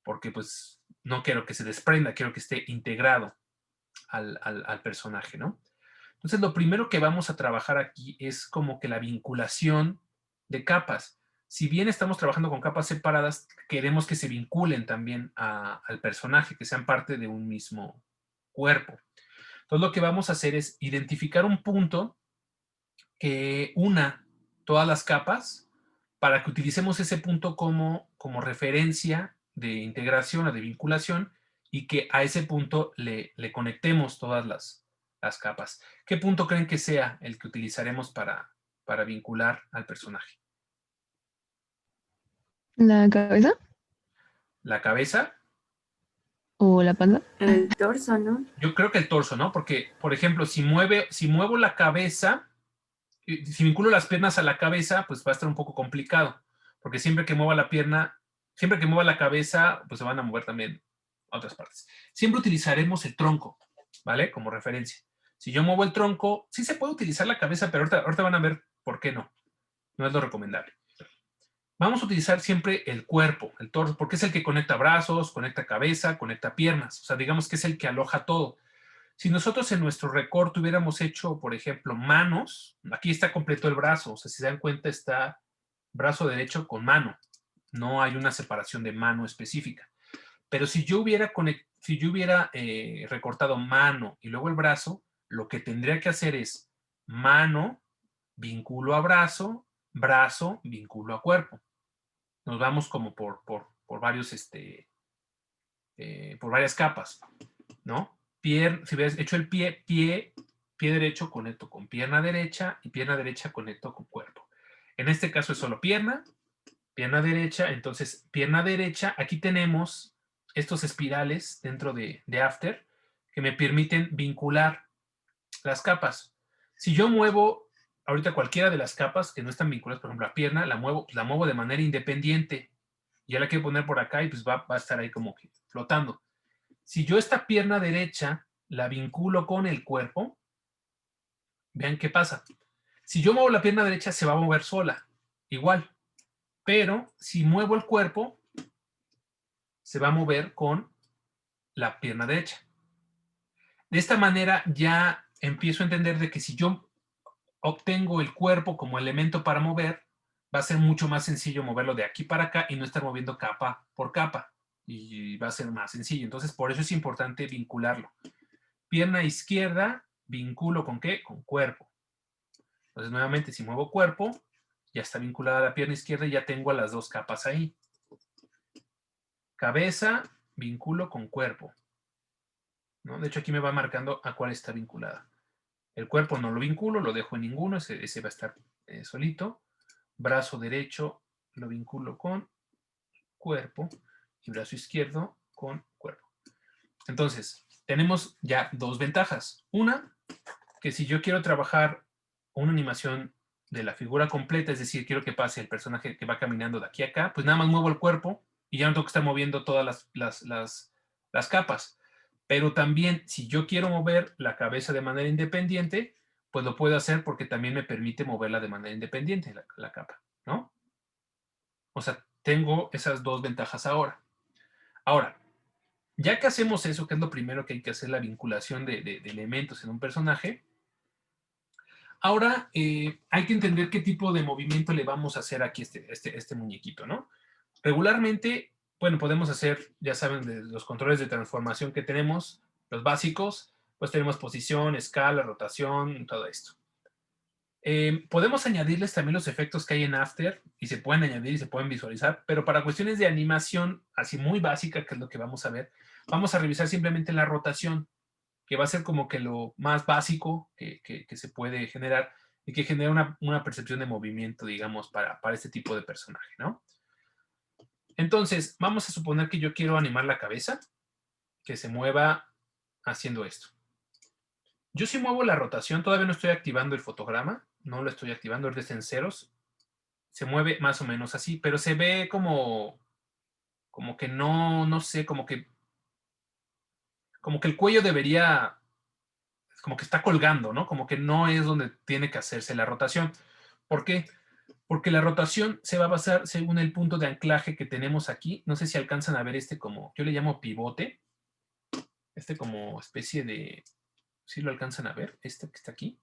porque pues no quiero que se desprenda, quiero que esté integrado al personaje, ¿no? Entonces, lo primero que vamos a trabajar aquí es como que la vinculación de capas. Si bien estamos trabajando con capas separadas, queremos que se vinculen también al personaje, que sean parte de un mismo cuerpo. Entonces, lo que vamos a hacer es identificar un punto que una todas las capas para que utilicemos ese punto como referencia de integración o de vinculación y que a ese punto le conectemos todas las capas. ¿Qué punto creen que sea el que utilizaremos para vincular al personaje? ¿La cabeza ¿La cabeza? o la panza? El torso, ¿no? Yo creo que el torso, ¿no? Porque, por ejemplo, si muevo la cabeza, si vinculo las piernas a la cabeza, pues va a estar un poco complicado. Porque siempre que mueva la pierna, siempre que mueva la cabeza, pues se van a mover también a otras partes. Siempre utilizaremos el tronco, ¿vale? Como referencia. Si yo muevo el tronco, sí se puede utilizar la cabeza, pero ahorita van a ver por qué no. No es lo recomendable. Vamos a utilizar siempre el cuerpo, el torso, porque es el que conecta brazos, conecta cabeza, conecta piernas. O sea, digamos que es el que aloja todo. Si nosotros en nuestro recorte hubiéramos hecho, por ejemplo, manos, aquí está completo el brazo. O sea, si se dan cuenta, está brazo derecho con mano. No hay una separación de mano específica. Pero si yo hubiera, recortado mano y luego el brazo, lo que tendría que hacer es mano, vinculo a brazo, brazo, vinculo a cuerpo. Nos vamos como por varios, por varias capas, ¿no? Si hubieras hecho el pie derecho conecto con pierna derecha y pierna derecha conecto con cuerpo. En este caso es solo pierna derecha, entonces pierna derecha, aquí tenemos estos espirales dentro de After que me permiten vincular las capas. Si yo muevo ahorita cualquiera de las capas que no están vinculadas, por ejemplo, la pierna, la muevo de manera independiente. Ya la quiero poner por acá y pues va a estar ahí como que flotando. Si yo esta pierna derecha la vinculo con el cuerpo, vean qué pasa. Si yo muevo la pierna derecha, se va a mover sola, igual. Pero si muevo el cuerpo, se va a mover con la pierna derecha. De esta manera ya empiezo a entender de que si yo obtengo el cuerpo como elemento para mover, va a ser mucho más sencillo moverlo de aquí para acá y no estar moviendo capa por capa. Y va a ser más sencillo. Entonces, por eso es importante vincularlo. Pierna izquierda, vinculo ¿con qué? Con cuerpo. Entonces, nuevamente, si muevo cuerpo, ya está vinculada la pierna izquierda y ya tengo a las dos capas ahí. Cabeza, vinculo con cuerpo, ¿no? De hecho, aquí me va marcando a cuál está vinculada. El cuerpo no lo vinculo, lo dejo en ninguno, ese va a estar solito. Brazo derecho lo vinculo con cuerpo y brazo izquierdo con cuerpo. Entonces, tenemos ya dos ventajas. Una, que si yo quiero trabajar una animación de la figura completa, es decir, quiero que pase el personaje que va caminando de aquí a acá, pues nada más muevo el cuerpo y ya no tengo que estar moviendo todas las capas. Pero también, si yo quiero mover la cabeza de manera independiente, pues lo puedo hacer porque también me permite moverla de manera independiente, la capa, ¿no? O sea, tengo esas dos ventajas ahora. Ahora, ya que hacemos eso, que es lo primero que hay que hacer, la vinculación de elementos en un personaje, ahora hay que entender qué tipo de movimiento le vamos a hacer aquí a este muñequito, ¿no? Regularmente, bueno, podemos hacer, ya saben, de los controles de transformación que tenemos, los básicos, pues tenemos posición, escala, rotación, todo esto. Podemos añadirles también los efectos que hay en After y se pueden añadir y se pueden visualizar, pero para cuestiones de animación, así muy básica, que es lo que vamos a ver, vamos a revisar simplemente la rotación, que va a ser como que lo más básico que se puede generar y que genera una percepción de movimiento, digamos, para este tipo de personaje, ¿no? Entonces, vamos a suponer que yo quiero animar la cabeza, que se mueva haciendo esto. Yo si muevo la rotación, todavía no estoy activando el fotograma, no lo estoy activando, ahorita está en ceros. Se mueve más o menos así, pero se ve como que no sé, como que el cuello debería, como que está colgando, ¿no? Como que no es donde tiene que hacerse la rotación. ¿Por qué? Porque la rotación se va a basar según el punto de anclaje que tenemos aquí. No sé si alcanzan a ver como, yo le llamo pivote, como especie de, ¿sí lo alcanzan a ver? Que está aquí.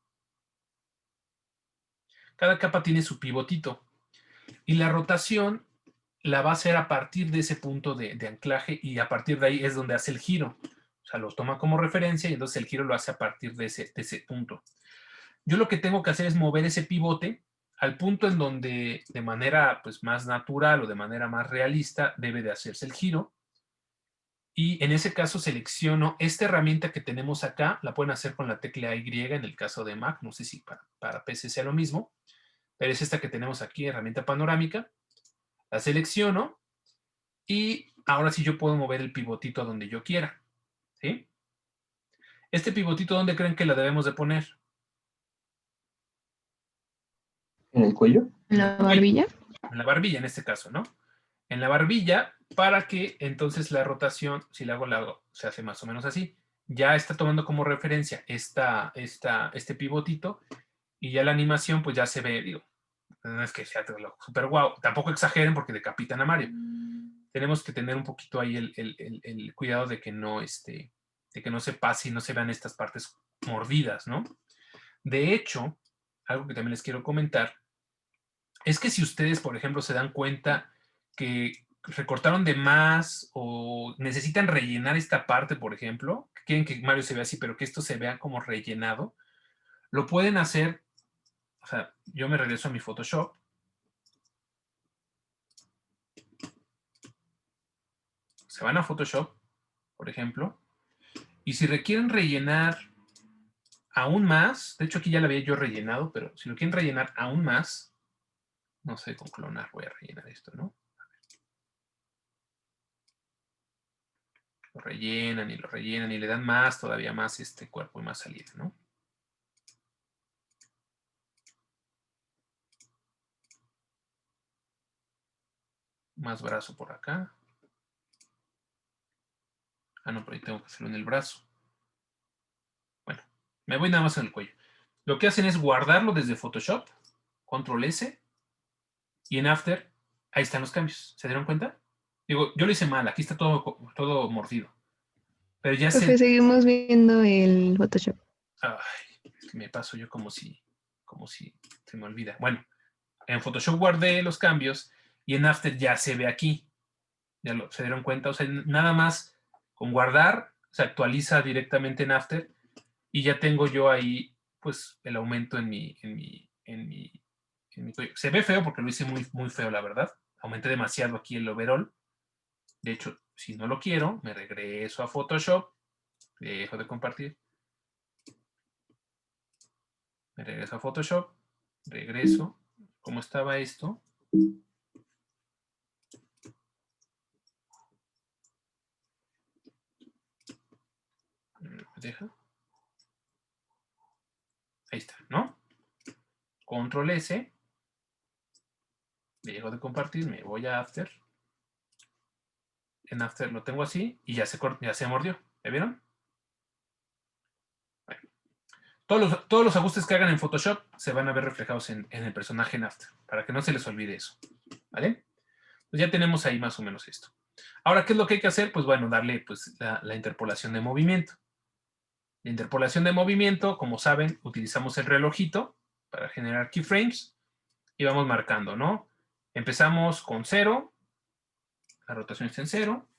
Cada capa tiene su pivotito. Y la rotación la va a hacer a partir de ese punto de anclaje y a partir de ahí es donde hace el giro. O sea, los toma como referencia y entonces el giro lo hace a partir de ese punto. Yo lo que tengo que hacer es mover ese pivote al punto en donde de manera pues, más natural o de manera más realista debe de hacerse el giro. Y en ese caso selecciono esta herramienta que tenemos acá. La pueden hacer con la tecla Y en el caso de Mac. No sé si para PC sea lo mismo. Pero es esta que tenemos aquí, herramienta panorámica. La selecciono. Y ahora sí yo puedo mover el pivotito a donde yo quiera. ¿Sí? Este pivotito, ¿dónde creen que la debemos de poner? ¿En el cuello? ¿En la barbilla? En la barbilla, en este caso, ¿no? En la barbilla, para que entonces la rotación, si la hago, se hace más o menos así. Ya está tomando como referencia este pivotito y ya la animación pues ya se ve, digo, no es que sea súper guau, tampoco exageren porque decapitan a Mario. Tenemos que tener un poquito ahí el cuidado de que no se pase y no se vean estas partes mordidas, ¿no? De hecho, algo que también les quiero comentar es que si ustedes, por ejemplo, se dan cuenta que recortaron de más o necesitan rellenar esta parte, por ejemplo, que quieren que Mario se vea así, pero que esto se vea como rellenado, lo pueden hacer. O sea, yo me regreso a mi Photoshop. Se van a Photoshop, por ejemplo, y si requieren rellenar aún más, de hecho aquí ya lo había yo rellenado, pero si lo quieren rellenar aún más, no sé, con clonar voy a rellenar esto, ¿no? Lo rellenan y le dan más, todavía más cuerpo y más salida, ¿no? Más brazo por acá. Ah, no, pero ahí tengo que hacerlo en el brazo. Bueno, me voy nada más en el cuello. Lo que hacen es guardarlo desde Photoshop, Control S, y en After, ahí están los cambios. ¿Se dieron cuenta? Digo, yo lo hice mal, aquí está todo mordido. Pero ya Profe, seguimos viendo el Photoshop. Ay, es que me paso yo como si se me olvida. Bueno, en Photoshop guardé los cambios y en After ya se ve aquí. ¿Se dieron cuenta? O sea, nada más con guardar se actualiza directamente en After y ya tengo yo ahí pues el aumento en mi cuello. Se ve feo porque lo hice muy, muy feo, la verdad. Aumenté demasiado aquí el overall. De hecho, si no lo quiero, me regreso a Photoshop, dejo de compartir, me regreso a Photoshop, regreso. ¿Cómo estaba esto? ¿Me deja? Ahí está, ¿no? Control S. Dejo de compartir, me voy a After. En After lo tengo así y ya se mordió. ¿Ya vieron? Bueno. Todos los ajustes que hagan en Photoshop se van a ver reflejados en el personaje en After, para que no se les olvide eso. ¿Vale? Pues ya tenemos ahí más o menos esto. Ahora, ¿qué es lo que hay que hacer? Pues bueno, darle pues, la interpolación de movimiento. La interpolación de movimiento, como saben, utilizamos el relojito para generar keyframes y vamos marcando, ¿no? Empezamos con 0, la rotación está en 0,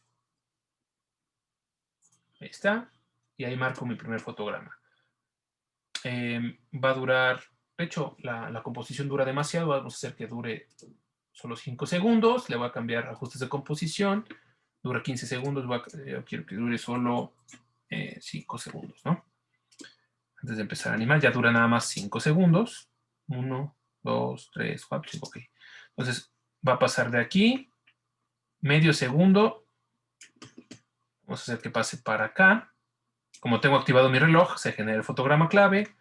ahí está, y ahí marco mi primer fotograma. Va a durar, de hecho, la composición dura demasiado, vamos a hacer que dure solo 5 segundos, le voy a cambiar ajustes de composición, dura 15 segundos, yo quiero que dure solo 5 segundos, ¿no? Antes de empezar a animar, ya dura nada más 5 segundos. 1, 2, 3, 4, 5, ok. Entonces, va a pasar de aquí, medio segundo. Vamos a hacer que pase para acá. Como tengo activado mi reloj, se genera el fotograma clave.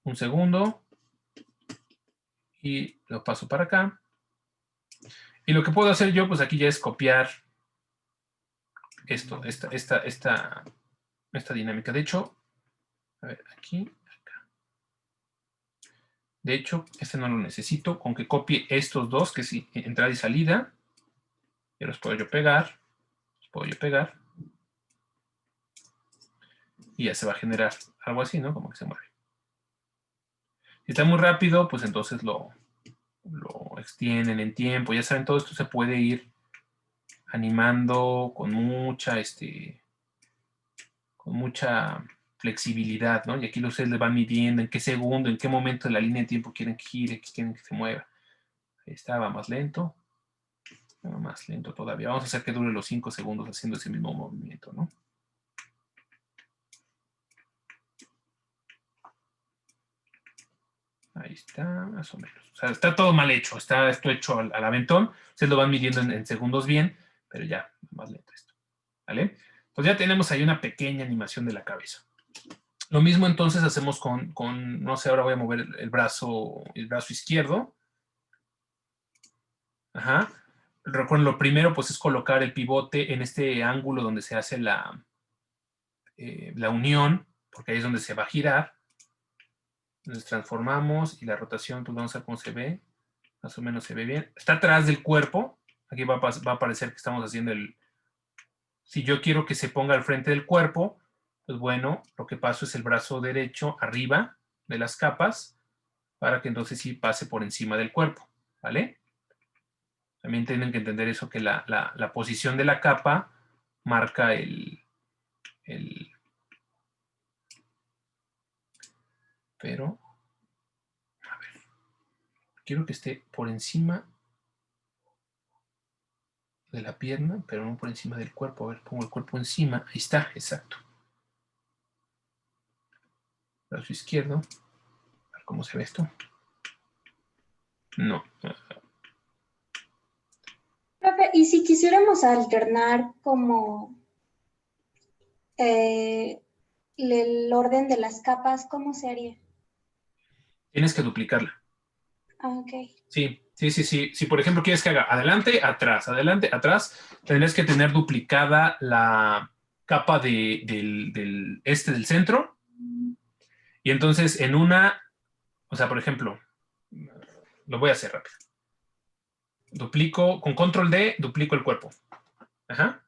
Un segundo. Y lo paso para acá. Y lo que puedo hacer yo, pues aquí ya es copiar esta dinámica. De hecho, a ver, aquí. De hecho, este no lo necesito. Con que copie estos dos, que es entrada y salida, ya los puedo yo pegar. Y ya se va a generar algo así, ¿no? Como que se mueve. Si está muy rápido, pues entonces lo extienden en tiempo. Ya saben, todo esto se puede ir animando con mucha flexibilidad, ¿no? Y aquí ustedes le van midiendo en qué segundo, en qué momento de la línea de tiempo quieren que gire, que quieren que se mueva. Ahí está, va más lento. Pero más lento todavía. Vamos a hacer que dure los 5 segundos haciendo ese mismo movimiento, ¿no? Ahí está, más o menos. O sea, está todo mal hecho. Está esto hecho al aventón. Ustedes lo van midiendo en segundos bien, pero ya, más lento esto. ¿Vale? Pues ya tenemos ahí una pequeña animación de la cabeza. Lo mismo entonces hacemos con no sé, ahora voy a mover el brazo izquierdo. Ajá. Recuerden, lo primero pues es colocar el pivote en este ángulo donde se hace la unión, porque ahí es donde se va a girar. Entonces transformamos y la rotación, pues vamos a ver cómo se ve. Más o menos se ve bien. Está atrás del cuerpo. Aquí va a aparecer que estamos haciendo el... Si yo quiero que se ponga al frente del cuerpo, pues bueno, lo que paso es el brazo derecho arriba de las capas para que entonces sí pase por encima del cuerpo, ¿vale? También tienen que entender eso, que la posición de la capa marca Pero, a ver, quiero que esté por encima de la pierna, pero no por encima del cuerpo. A ver, pongo el cuerpo encima. Ahí está, exacto. Brazo izquierdo. A ver cómo se ve esto. No. Profe, y si quisiéramos alternar como el orden de las capas, ¿cómo se haría? Tienes que duplicarla. Ah, ok. Sí. Si por ejemplo quieres que haga adelante, atrás, tendrías que tener duplicada la capa del centro. Y entonces en una, o sea, por ejemplo, lo voy a hacer rápido. Duplico, con control D, duplico el cuerpo. Ajá.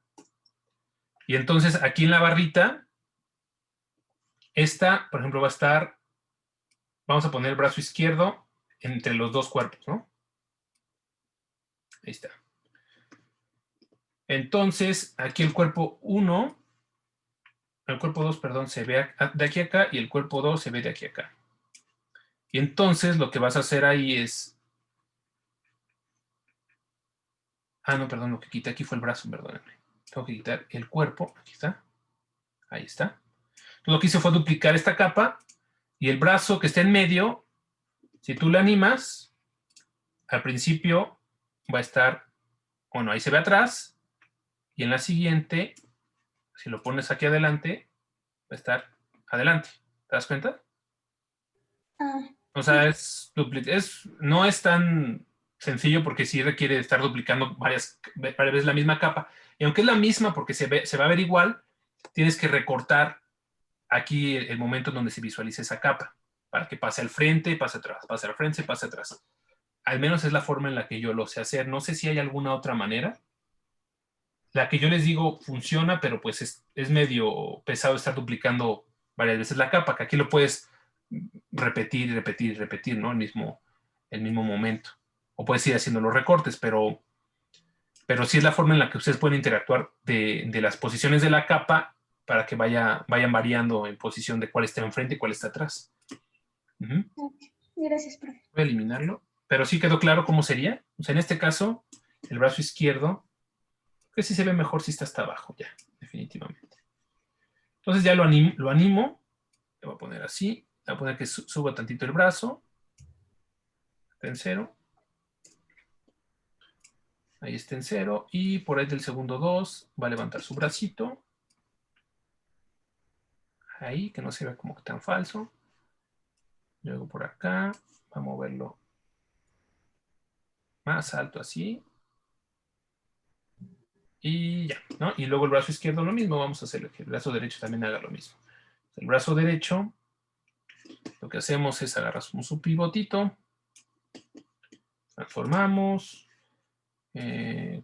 Y entonces aquí en la barrita, esta, por ejemplo, va a estar, vamos a poner el brazo izquierdo entre los dos cuerpos, ¿no? Ahí está. Entonces, aquí el cuerpo 1, el cuerpo 2, perdón, se ve de aquí a acá y el cuerpo 2 se ve de aquí a acá. Y entonces lo que vas a hacer ahí es... Ah, no, perdón, lo que quité aquí fue el brazo, perdónenme. Tengo que quitar el cuerpo, aquí está. Ahí está. Entonces, lo que hice fue duplicar esta capa y el brazo que está en medio, si tú lo animas, al principio va a estar, bueno, ahí se ve atrás, y en la siguiente, si lo pones aquí adelante, va a estar adelante. ¿Te das cuenta? Ah, O sea, no es tan sencillo porque sí requiere estar duplicando varias veces la misma capa. Y aunque es la misma porque se va a ver igual, tienes que recortar aquí el momento en donde se visualice esa capa para que pase al frente, pase atrás, pase al frente, pase atrás. Al menos es la forma en la que yo lo sé hacer. No sé si hay alguna otra manera. La que yo les digo funciona, pero pues es medio pesado estar duplicando varias veces la capa, que aquí lo puedes repetir y repetir y repetir, ¿no? El mismo momento. O puedes ir haciendo los recortes, pero sí es la forma en la que ustedes pueden interactuar de las posiciones de la capa para que vayan variando en posición de cuál está enfrente y cuál está atrás. ok. Gracias, profe. Voy a eliminarlo. Pero sí quedó claro cómo sería. O sea, en este caso, el brazo izquierdo, que sí se ve mejor si está hasta abajo, ya, definitivamente. Entonces ya lo animo. Le voy a poner así. Le voy a poner que suba tantito el brazo. Está en 0. Ahí está en 0. Y por ahí del segundo 2 va a levantar su bracito. Ahí, que no se vea como que tan falso. Luego por acá, va a moverlo más alto así. Y ya, ¿no? Y luego el brazo izquierdo lo mismo. Vamos a hacer que el brazo derecho también haga lo mismo. El brazo derecho, lo que hacemos es agarramos un pivotito, transformamos,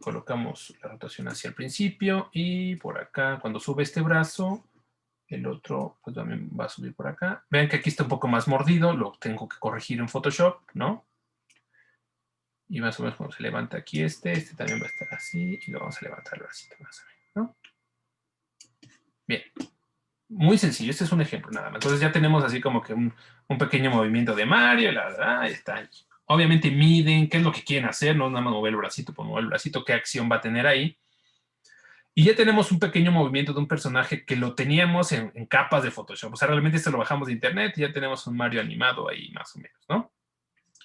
colocamos la rotación hacia el principio y por acá, cuando sube este brazo, el otro pues también va a subir por acá. Vean que aquí está un poco más mordido, lo tengo que corregir en Photoshop, ¿no? Y más o menos cuando se levanta aquí este también va a estar así y lo vamos a levantar el bracito más o menos, ¿no? Bien. Muy sencillo, este es un ejemplo nada más. Entonces ya tenemos así como que un pequeño movimiento de Mario, la verdad, ahí está. Obviamente miden qué es lo que quieren hacer, no nada más mover el bracito por mover el bracito, qué acción va a tener ahí. Y ya tenemos un pequeño movimiento de un personaje que lo teníamos en capas de Photoshop. O sea, realmente esto lo bajamos de internet y ya tenemos un Mario animado ahí más o menos, ¿no?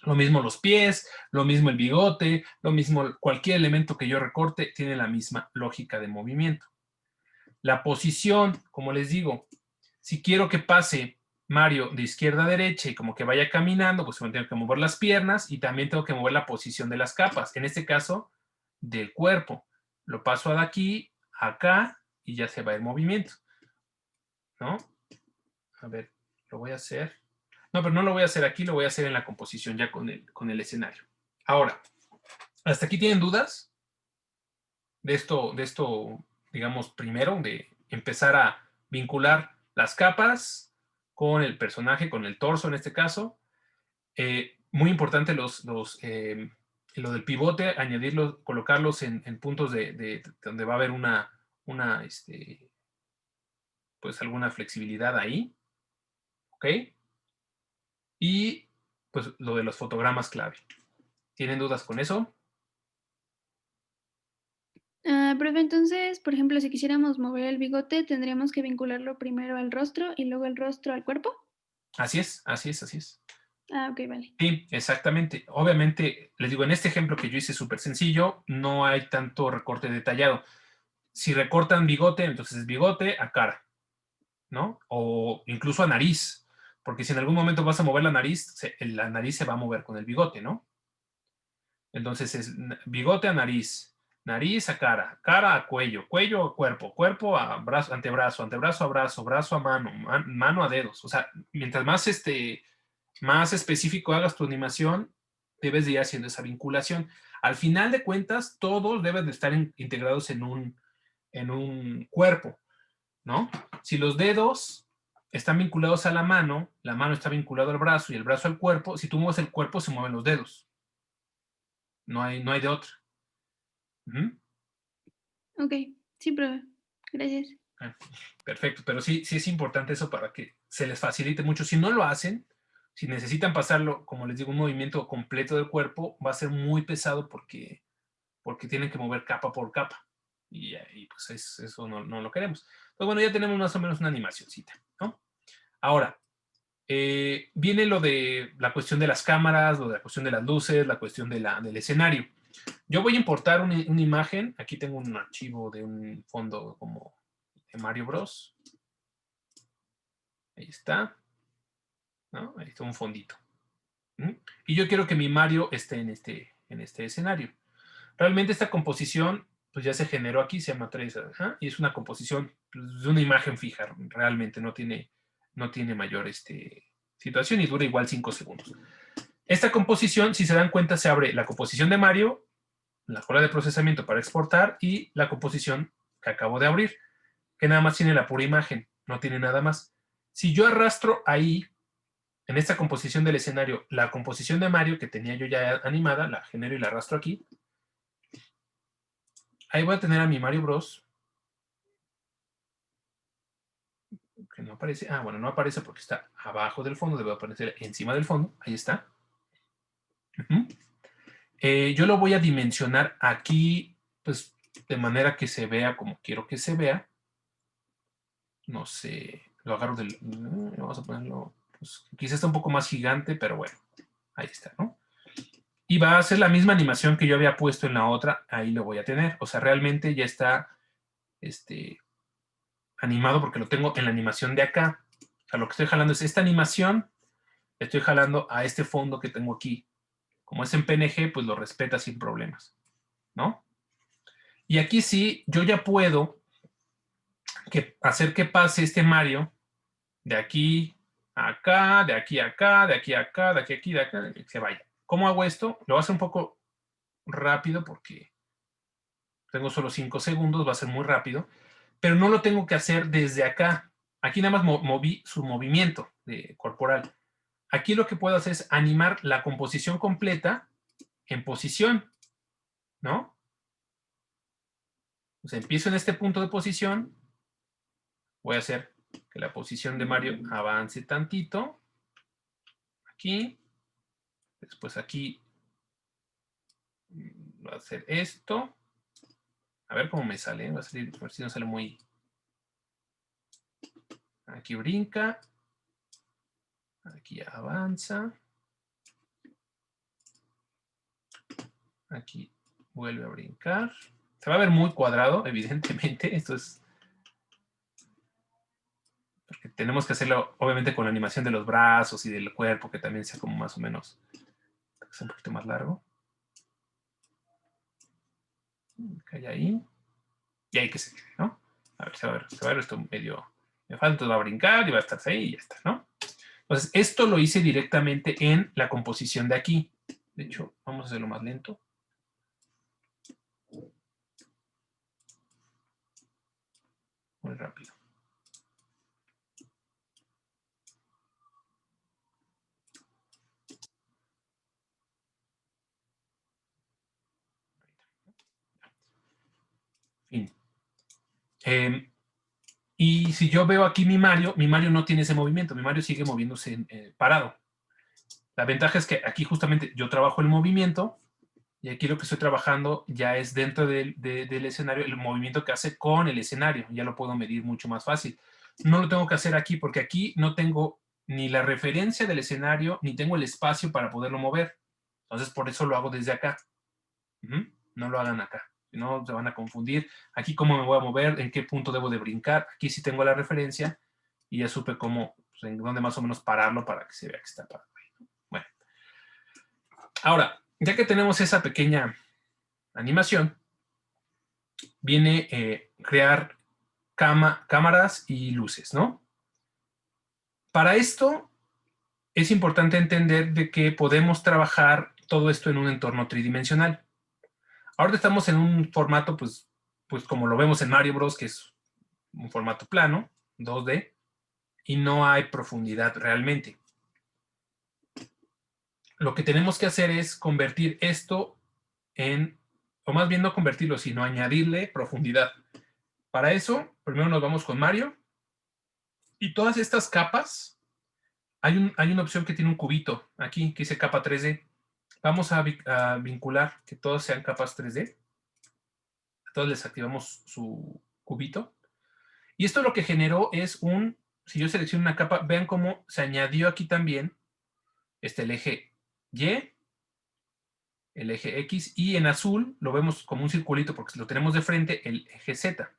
Lo mismo los pies, lo mismo el bigote, lo mismo cualquier elemento que yo recorte tiene la misma lógica de movimiento. La posición, como les digo, si quiero que pase Mario de izquierda a derecha y como que vaya caminando, pues tengo que mover las piernas y también tengo que mover la posición de las capas. En este caso, del cuerpo. Lo paso de aquí a acá y ya se va el movimiento, ¿no? A ver, lo voy a hacer. No, pero no lo voy a hacer aquí, lo voy a hacer en la composición ya con el escenario. Ahora, ¿hasta aquí tienen dudas de esto, digamos, primero, de empezar a vincular las capas con el personaje, con el torso en este caso? Muy importante lo del pivote, añadirlos, colocarlos en puntos de donde va a haber pues alguna flexibilidad ahí, ¿ok? Y pues lo de los fotogramas clave. ¿Tienen dudas con eso? Profe, entonces, por ejemplo, si quisiéramos mover el bigote, tendríamos que vincularlo primero al rostro y luego el rostro al cuerpo. Así es, así es, así es. Ah, ok, vale. Sí, exactamente. Obviamente, les digo, en este ejemplo que yo hice súper sencillo, no hay tanto recorte detallado. Si recortan bigote, entonces es bigote a cara, ¿no? O incluso a nariz, porque si en algún momento vas a mover la nariz se va a mover con el bigote, ¿no? Entonces es bigote a nariz, nariz a cara, cara a cuello, cuello a cuerpo, cuerpo a brazo, antebrazo, antebrazo a brazo, brazo a mano, mano a dedos. O sea, mientras más específico hagas tu animación, debes de ir haciendo esa vinculación. Al final de cuentas, todos deben de estar integrados en un cuerpo, ¿no? Si los dedos están vinculados a la mano está vinculada al brazo y el brazo al cuerpo, si tú mueves el cuerpo, se mueven los dedos. No hay de otra. Ok, sí, profe. Gracias. Perfecto, pero sí es importante eso para que se les facilite mucho. Si no lo hacen, si necesitan pasarlo, como les digo, un movimiento completo del cuerpo, va a ser muy pesado porque tienen que mover capa por capa. Y pues eso no lo queremos. Entonces, bueno, ya tenemos más o menos una animacióncita, ¿no? Ahora, viene lo de la cuestión de las cámaras, lo de la cuestión de las luces, la cuestión del escenario. Yo voy a importar una imagen. Aquí tengo un archivo de un fondo como de Mario Bros. Ahí está. ¿No? Ahí está un fondito. Y yo quiero que mi Mario esté en este escenario. Realmente esta composición pues ya se generó aquí, se llama 3, y es una composición pues, de una imagen fija, realmente no tiene mayor situación y dura igual 5 segundos. Esta composición, si se dan cuenta, se abre la composición de Mario, la cola de procesamiento para exportar y la composición que acabo de abrir, que nada más tiene la pura imagen, no tiene nada más. Si yo arrastro ahí, en esta composición del escenario, la composición de Mario que tenía yo ya animada, la genero y la arrastro aquí, ahí voy a tener a mi Mario Bros. Que no aparece. Ah, bueno, no aparece porque está abajo del fondo. Debe aparecer encima del fondo. Ahí está. Yo lo voy a dimensionar aquí, pues, de manera que se vea como quiero que se vea. No sé. Lo agarro del... Vamos a ponerlo... Pues, quizá está un poco más gigante, pero bueno. Ahí está, ¿no? Y va a ser la misma animación que yo había puesto en la otra. Ahí lo voy a tener. O sea, realmente ya está... animado porque lo tengo en la animación de acá. O sea, lo que estoy jalando es esta animación, estoy jalando a este fondo que tengo aquí. Como es en PNG, pues lo respeta sin problemas, ¿no? Y aquí sí, yo ya puedo hacer que pase este Mario de aquí a acá, de aquí a acá, de aquí a acá, de aquí a aquí, de acá, que se vaya. ¿Cómo hago esto? Lo voy a hacer un poco rápido porque tengo solo 5 segundos, va a ser muy rápido, pero no lo tengo que hacer desde acá. Aquí nada más moví su movimiento corporal. Aquí lo que puedo hacer es animar la composición completa en posición, ¿no? Entonces empiezo en este punto de posición, voy a hacer que la posición de Mario avance tantito, aquí, Después aquí va a hacer esto. A ver cómo me sale. Va a salir, a ver si no sale muy... Aquí brinca. Aquí avanza. Aquí vuelve a brincar. Se va a ver muy cuadrado, evidentemente. Esto es... Porque tenemos que hacerlo, obviamente, con la animación de los brazos y del cuerpo, que también sea como más o menos... Que sea un poquito más largo. Cae ahí. Y ahí que se quede, ¿no? A ver, se va a ver esto medio... Me falta, entonces va a brincar y va a estar ahí y ya está, ¿no? Entonces, esto lo hice directamente en la composición de aquí. De hecho, vamos a hacerlo más lento. Muy rápido. Fin. Y si yo veo aquí mi Mario no tiene ese movimiento. Mi Mario sigue moviéndose parado. La ventaja es que aquí justamente yo trabajo el movimiento y aquí lo que estoy trabajando ya es dentro del escenario, el movimiento que hace con el escenario. Ya lo puedo medir mucho más fácil. No lo tengo que hacer aquí porque aquí no tengo ni la referencia del escenario ni tengo el espacio para poderlo mover. Entonces, por eso lo hago desde acá. No lo hagan acá. Si no, se van a confundir. Aquí cómo me voy a mover, en qué punto debo de brincar. Aquí sí tengo la referencia y ya supe cómo, pues, en dónde más o menos pararlo para que se vea que está parado. Bueno. Ahora, ya que tenemos esa pequeña animación, viene crear cámaras y luces, ¿no? Para esto es importante entender de que podemos trabajar todo esto en un entorno tridimensional. Ahora estamos en un formato, pues como lo vemos en Mario Bros, que es un formato plano, 2D, y no hay profundidad realmente. Lo que tenemos que hacer es convertir esto en, o más bien no convertirlo, sino añadirle profundidad. Para eso, primero nos vamos con Mario, y todas estas capas, hay una opción que tiene un cubito aquí, que dice capa 3D. Vamos a vincular que todos sean capas 3D. A todos les activamos su cubito. Y esto lo que generó es si yo selecciono una capa, vean cómo se añadió aquí también el eje Y, el eje X, y en azul lo vemos como un circulito porque lo tenemos de frente, el eje Z.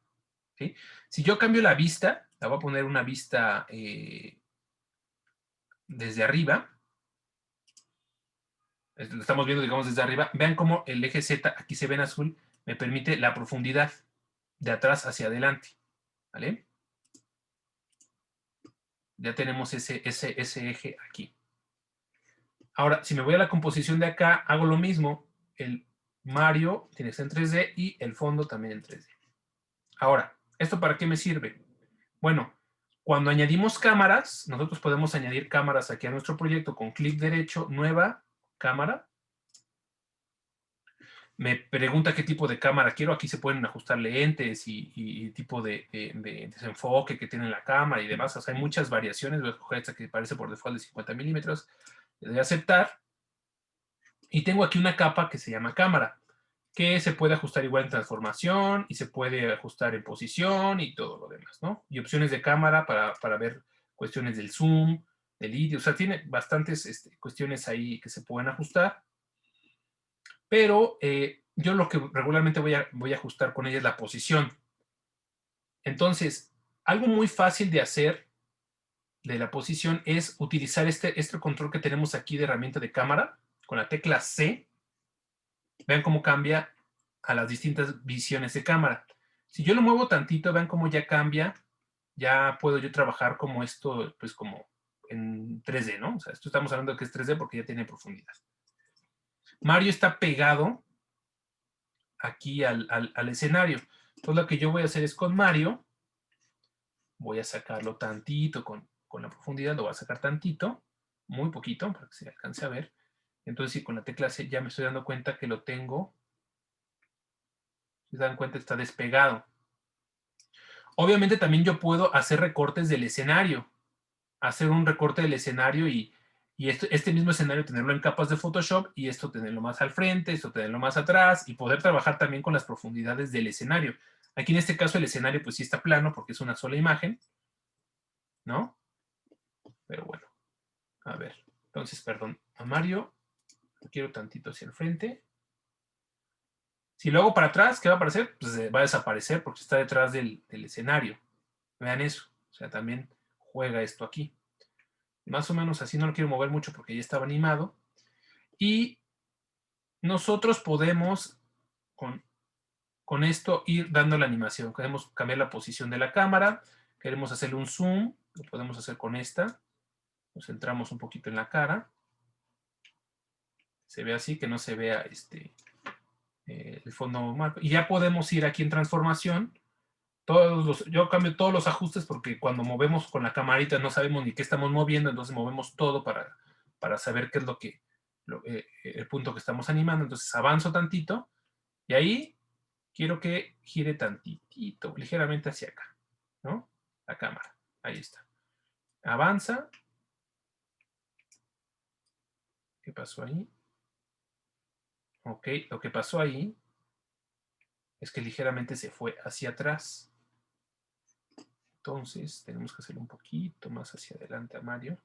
¿Sí? Si yo cambio la vista, la voy a poner una vista desde arriba, lo estamos viendo, digamos, desde arriba, vean cómo el eje Z, aquí se ve en azul, me permite la profundidad de atrás hacia adelante. ¿Vale? Ya tenemos ese eje aquí. Ahora, si me voy a la composición de acá, hago lo mismo. El Mario tiene que ser en 3D y el fondo también en 3D. Ahora, ¿esto para qué me sirve? Bueno, cuando añadimos cámaras, nosotros podemos añadir cámaras aquí a nuestro proyecto con clic derecho, nueva cámara. Me pregunta qué tipo de cámara quiero. Aquí se pueden ajustar lentes y tipo de desenfoque que tiene la cámara y demás. O sea, hay muchas variaciones. Voy a escoger esta que parece por default de 50 milímetros. Le doy a aceptar. Y tengo aquí una capa que se llama cámara, que se puede ajustar igual en transformación y se puede ajustar en posición y todo lo demás, ¿no? Y opciones de cámara para ver cuestiones del zoom, del IDE. O sea, tiene bastantes cuestiones ahí que se pueden ajustar. Pero yo lo que regularmente voy a ajustar con ella es la posición. Entonces, algo muy fácil de hacer de la posición es utilizar este control que tenemos aquí de herramienta de cámara con la tecla C. Vean cómo cambia a las distintas visiones de cámara. Si yo lo muevo tantito, vean cómo ya cambia. Ya puedo yo trabajar como esto, pues como en 3D, ¿no? O sea, esto estamos hablando de que es 3D porque ya tiene profundidad. Mario está pegado aquí al escenario. Entonces lo que yo voy a hacer es con Mario, voy a sacarlo tantito con la profundidad, lo voy a sacar tantito, muy poquito, para que se alcance a ver. Entonces sí, con la tecla C ya me estoy dando cuenta que lo tengo. Si se dan cuenta, está despegado. Obviamente también yo puedo hacer recortes del escenario. Hacer un recorte del escenario y Y este mismo escenario tenerlo en capas de Photoshop y esto tenerlo más al frente, esto tenerlo más atrás y poder trabajar también con las profundidades del escenario. Aquí en este caso el escenario pues sí está plano porque es una sola imagen, ¿no? Pero bueno, a ver. Entonces, perdón, a Mario, lo quiero tantito hacia el frente. Si lo hago para atrás, ¿qué va a aparecer? Pues va a desaparecer porque está detrás del escenario. Vean eso. O sea, también juega esto aquí. Más o menos así, no lo quiero mover mucho porque ya estaba animado. Y nosotros podemos con esto ir dando la animación. Queremos cambiar la posición de la cámara. Queremos hacerle un zoom. Lo podemos hacer con esta. Nos centramos un poquito en la cara. Se ve así, que no se vea el fondo marco. Y ya podemos ir aquí en transformación. Yo cambio todos los ajustes porque cuando movemos con la camarita no sabemos ni qué estamos moviendo, entonces movemos todo para saber qué es el punto que estamos animando. Entonces avanzo tantito y ahí quiero que gire tantitito, ligeramente hacia acá, ¿no? La cámara, ahí está. Avanza. ¿Qué pasó ahí? Ok, lo que pasó ahí es que ligeramente se fue hacia atrás. Entonces, tenemos que hacerlo un poquito más hacia adelante a Mario.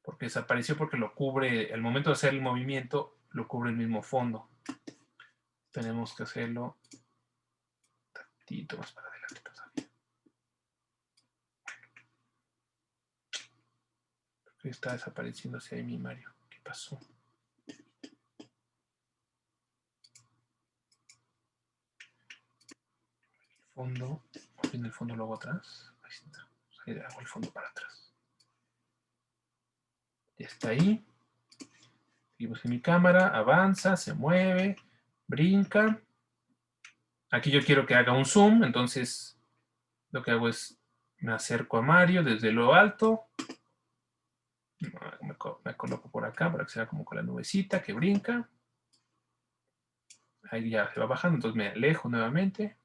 Porque desapareció porque lo cubre, al momento de hacer el movimiento, lo cubre el mismo fondo. Tenemos que hacerlo un tantito más para adelante todavía. ¿Por qué está desapareciendo hacia ahí mi Mario? ¿Qué pasó? El fondo, ¿viene el fondo luego atrás? Ahí está. Ahí hago el fondo para atrás. Ya está ahí. Seguimos en mi cámara, avanza, se mueve, brinca. Aquí yo quiero que haga un zoom, entonces lo que hago es me acerco a Mario desde lo alto. Me coloco por acá para que sea como con la nubecita que brinca. Ahí ya se va bajando, entonces me alejo nuevamente.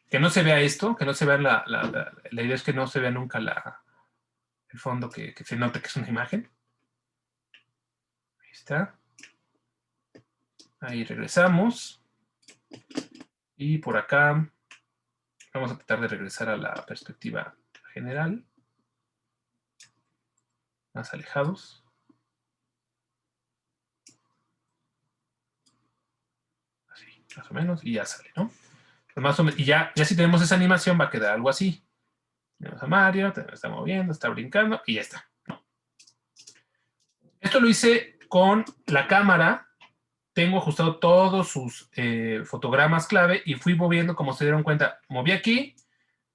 Que no se vea esto, que no se vea la idea es que no se vea nunca el fondo, que se note que es una imagen. Ahí está. Ahí regresamos. Y por acá vamos a tratar de regresar a la perspectiva general. Más alejados. Así, más o menos. Y ya sale, ¿no? Pues más o menos, y ya si tenemos esa animación va a quedar algo así. Tenemos a Mario, está moviendo, está brincando y ya está, ¿no? Esto lo hice con la cámara. Tengo ajustado todos sus fotogramas clave y fui moviendo, como se dieron cuenta, moví aquí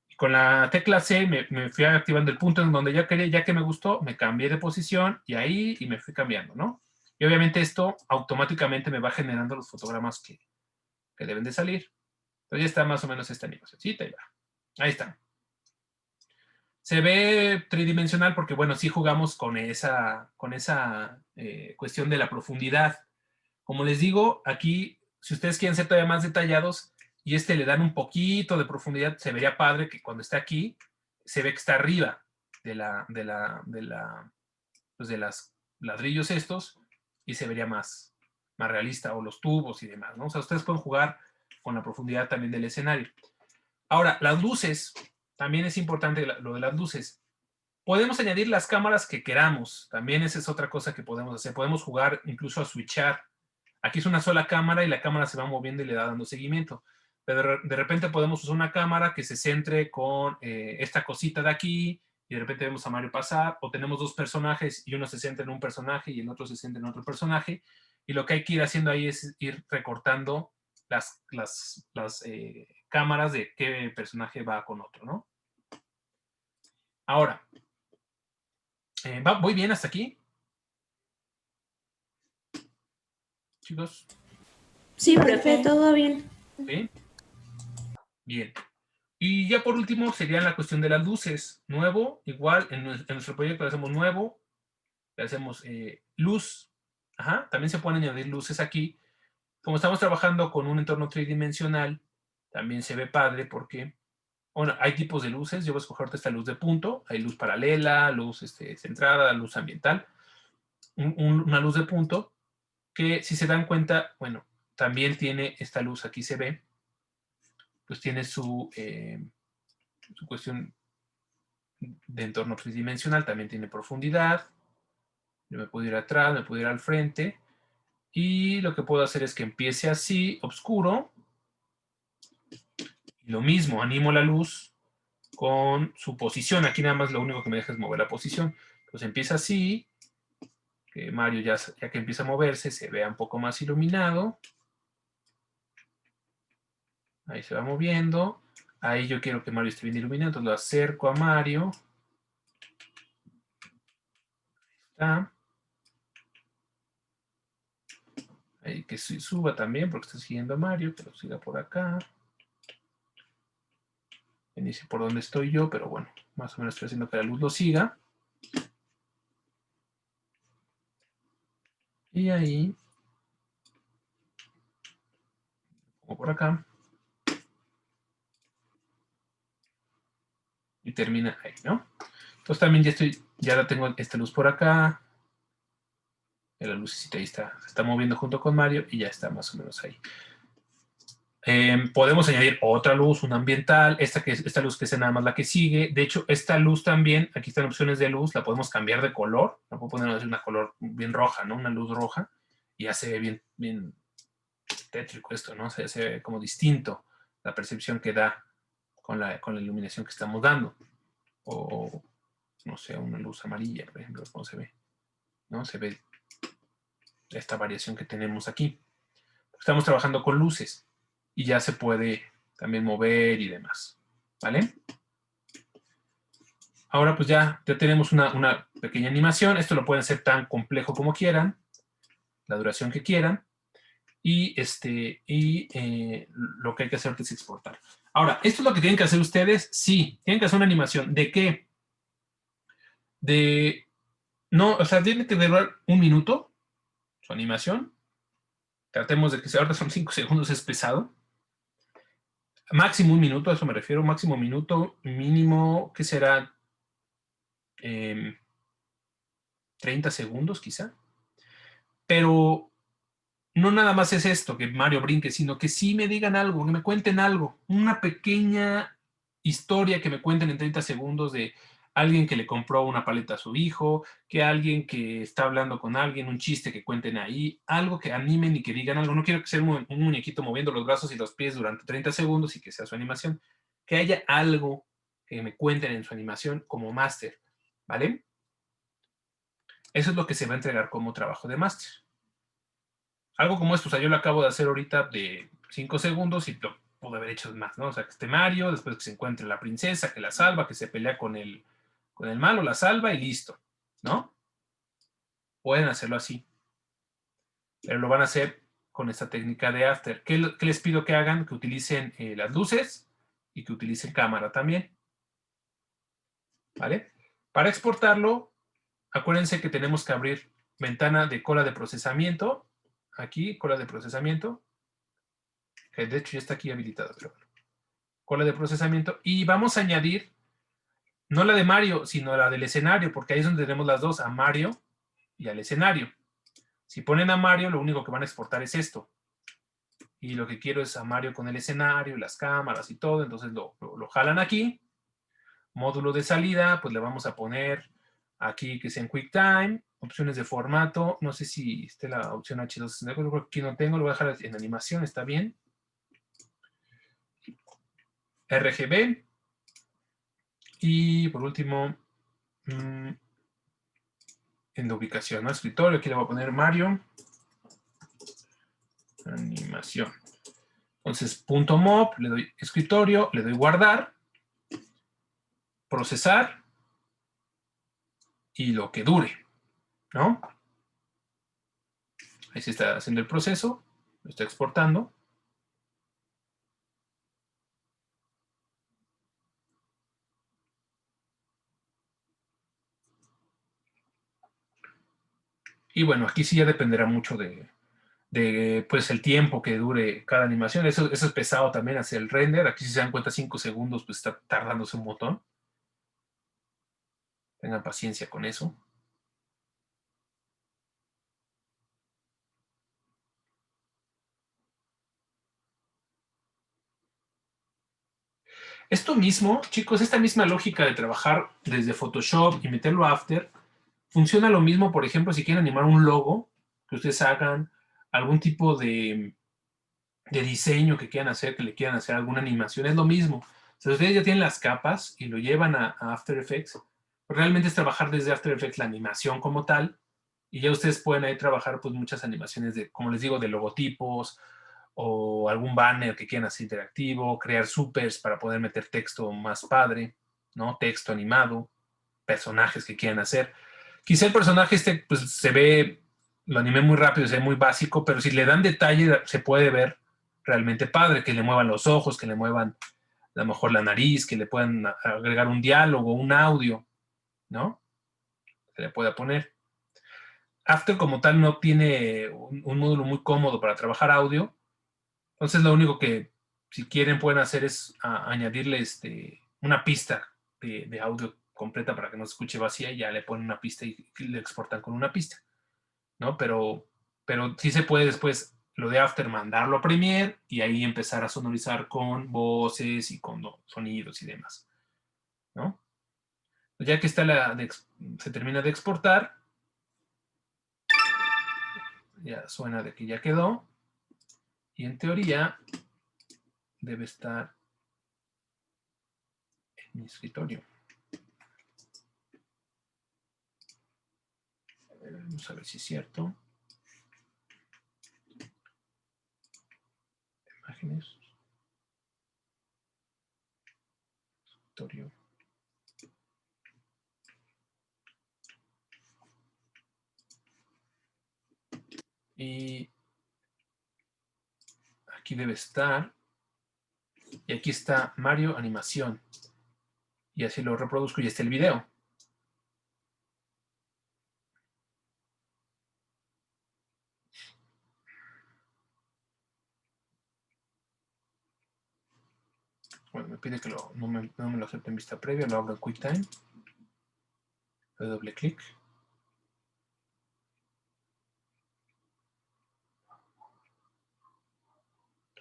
y con la tecla C me fui activando el punto en donde ya quería, ya que me gustó, me cambié de posición y ahí y me fui cambiando, ¿no? Y obviamente esto automáticamente me va generando los fotogramas que deben de salir. Entonces ya está más o menos esta animacióncita y va. Ahí está. Se ve tridimensional porque, bueno, sí jugamos con esa cuestión de la profundidad. Como les digo, aquí, si ustedes quieren ser todavía más detallados y le dan un poquito de profundidad, se vería padre que cuando está aquí, se ve que está arriba de las ladrillos estos y se vería más realista, o los tubos y demás, ¿no? O sea, ustedes pueden jugar con la profundidad también del escenario. Ahora, las luces, también es importante lo de las luces. Podemos añadir las cámaras que queramos, también esa es otra cosa que podemos hacer. Podemos jugar incluso a switchar. Aquí es una sola cámara y la cámara se va moviendo y le da dando seguimiento. Pero de repente podemos usar una cámara que se centre con esta cosita de aquí y de repente vemos a Mario pasar, o tenemos dos personajes y uno se centra en un personaje y el otro se centra en otro personaje, y lo que hay que ir haciendo ahí es ir recortando las cámaras de qué personaje va con otro, ¿no? Ahora, ¿voy bien hasta aquí? Chicos. Sí, profe, todo bien. ¿Sí? Bien. Y ya por último sería la cuestión de las luces. Nuevo, igual, en nuestro proyecto le hacemos nuevo, le hacemos luz. Ajá, también se pueden añadir luces aquí. Como estamos trabajando con un entorno tridimensional, también se ve padre porque Bueno, hay tipos de luces. Yo voy a escoger esta luz de punto. Hay luz paralela, luz centrada, luz ambiental. Una luz de punto que, si se dan cuenta, bueno, también tiene esta luz, aquí se ve, pues tiene su cuestión de entorno tridimensional, también tiene profundidad. Yo me puedo ir atrás, me puedo ir al frente. Y lo que puedo hacer es que empiece así, oscuro. Y lo mismo, animo la luz con su posición. Aquí nada más lo único que me deja es mover la posición. Pues empieza así, que Mario ya que empieza a moverse se vea un poco más iluminado. Ahí se va moviendo. Ahí yo quiero que Mario esté bien iluminado, entonces lo acerco a Mario. Ahí está. Ahí que suba también, porque está siguiendo a Mario, pero siga por acá. Inicie por donde estoy yo, pero bueno, más o menos estoy haciendo que la luz lo siga. Y ahí, como por acá. Y termina ahí, ¿no? Entonces también ya la tengo esta luz por acá. La lucecita ahí se está moviendo junto con Mario y ya está más o menos ahí. Podemos añadir otra luz, una ambiental, esta luz que es nada más la que sigue. De hecho, esta luz también, aquí están opciones de luz, la podemos cambiar de color. La puedo poner una color bien roja, ¿no? Una luz roja. Y ya se ve bien, bien tétrico esto, ¿no? Se ve como distinto la percepción que da con la iluminación que estamos dando. O, no sé, una luz amarilla, por ejemplo, ¿cómo se ve? ¿No? Se ve esta variación que tenemos aquí. Estamos trabajando con luces y ya se puede también mover y demás, ¿vale? Ahora pues ya tenemos una pequeña animación. Esto lo pueden hacer tan complejo como quieran, la duración que quieran, y lo que hay que hacer es exportar. Ahora, ¿esto es lo que tienen que hacer ustedes? Sí, tienen que hacer una animación. ¿De qué? No, o sea, tiene que durar 1 minuto su animación. Tratemos de que ahora son 5 segundos, es pesado. Máximo 1 minuto, a eso me refiero, máximo 1 minuto, mínimo, ¿qué será? 30 segundos quizá. Pero no nada más es esto, que Mario brinque, sino que sí me digan algo, que me cuenten algo. Una pequeña historia que me cuenten en 30 segundos de alguien que le compró una paleta a su hijo, que alguien que está hablando con alguien, un chiste que cuenten ahí, algo que animen y que digan algo. No quiero que sea un muñequito moviendo los brazos y los pies durante 30 segundos y que sea su animación. Que haya algo que me cuenten en su animación como máster, ¿vale? Eso es lo que se va a entregar como trabajo de máster. Algo como esto, o sea, yo lo acabo de hacer ahorita de 5 segundos y lo pude haber hecho más, ¿no? O sea, que esté Mario, después que se encuentre la princesa, que la salva, que se pelea con el malo, la salva y listo, ¿no? Pueden hacerlo así. Pero lo van a hacer con esta técnica de after. ¿Qué les pido que hagan? Que utilicen las luces y que utilicen cámara también. ¿Vale? Para exportarlo, acuérdense que tenemos que abrir ventana de cola de procesamiento. Aquí, cola de procesamiento. Que de hecho ya está aquí habilitado, pero bueno. Cola de procesamiento. Y vamos a añadir, no la de Mario, sino la del escenario, porque ahí es donde tenemos las dos, a Mario y al escenario. Si ponen a Mario, lo único que van a exportar es esto. Y lo que quiero es a Mario con el escenario, las cámaras y todo, entonces lo jalan aquí. Módulo de salida, pues le vamos a poner aquí que sea en QuickTime. Opciones de formato, no sé si esté la opción H264, creo que aquí no tengo, lo voy a dejar en animación, está bien. RGB. Y por último, en la ubicación, ¿no? Escritorio, aquí le voy a poner Mario. Animación. Entonces, .mov, le doy escritorio, le doy guardar, procesar y lo que dure, ¿no? Ahí se está haciendo el proceso, lo está exportando. Y bueno, aquí sí ya dependerá mucho de pues el tiempo que dure cada animación. Eso es pesado también hacer el render. Aquí si se dan cuenta 5 segundos, pues está tardándose un montón. Tengan paciencia con eso. Esto mismo, chicos, esta misma lógica de trabajar desde Photoshop y meterlo a After, funciona lo mismo, por ejemplo, si quieren animar un logo, que ustedes hagan algún tipo de diseño que quieran hacer, que le quieran hacer alguna animación, es lo mismo. Si ustedes ya tienen las capas y lo llevan a After Effects, pues realmente es trabajar desde After Effects la animación como tal, y ya ustedes pueden ahí trabajar pues muchas animaciones de, como les digo, de logotipos, o algún banner que quieran hacer interactivo, crear supers para poder meter texto más padre, ¿no? Texto animado, personajes que quieran hacer. Quizá el personaje pues se ve, lo animé muy rápido, se ve muy básico, pero si le dan detalle se puede ver realmente padre, que le muevan los ojos, que le muevan a lo mejor la nariz, que le puedan agregar un diálogo, un audio, ¿no? Se le pueda poner. After como tal no tiene un módulo muy cómodo para trabajar audio, entonces lo único que si quieren pueden hacer es añadirle una pista de audio completa para que no se escuche vacía y ya le ponen una pista y le exportan con una pista, ¿no? Pero sí se puede después lo de After mandarlo a Premiere y ahí empezar a sonorizar con voces y con sonidos y demás, ¿no? Ya que está se termina de exportar, ya suena de que ya quedó y en teoría debe estar en mi escritorio. Vamos a ver si es cierto. Imágenes. Escritorio. Y aquí debe estar. Y aquí está Mario Animación. Y así lo reproduzco y está el video. Bueno, me pide que no me lo acepte en vista previa, lo abro en QuickTime. Le doy doble clic.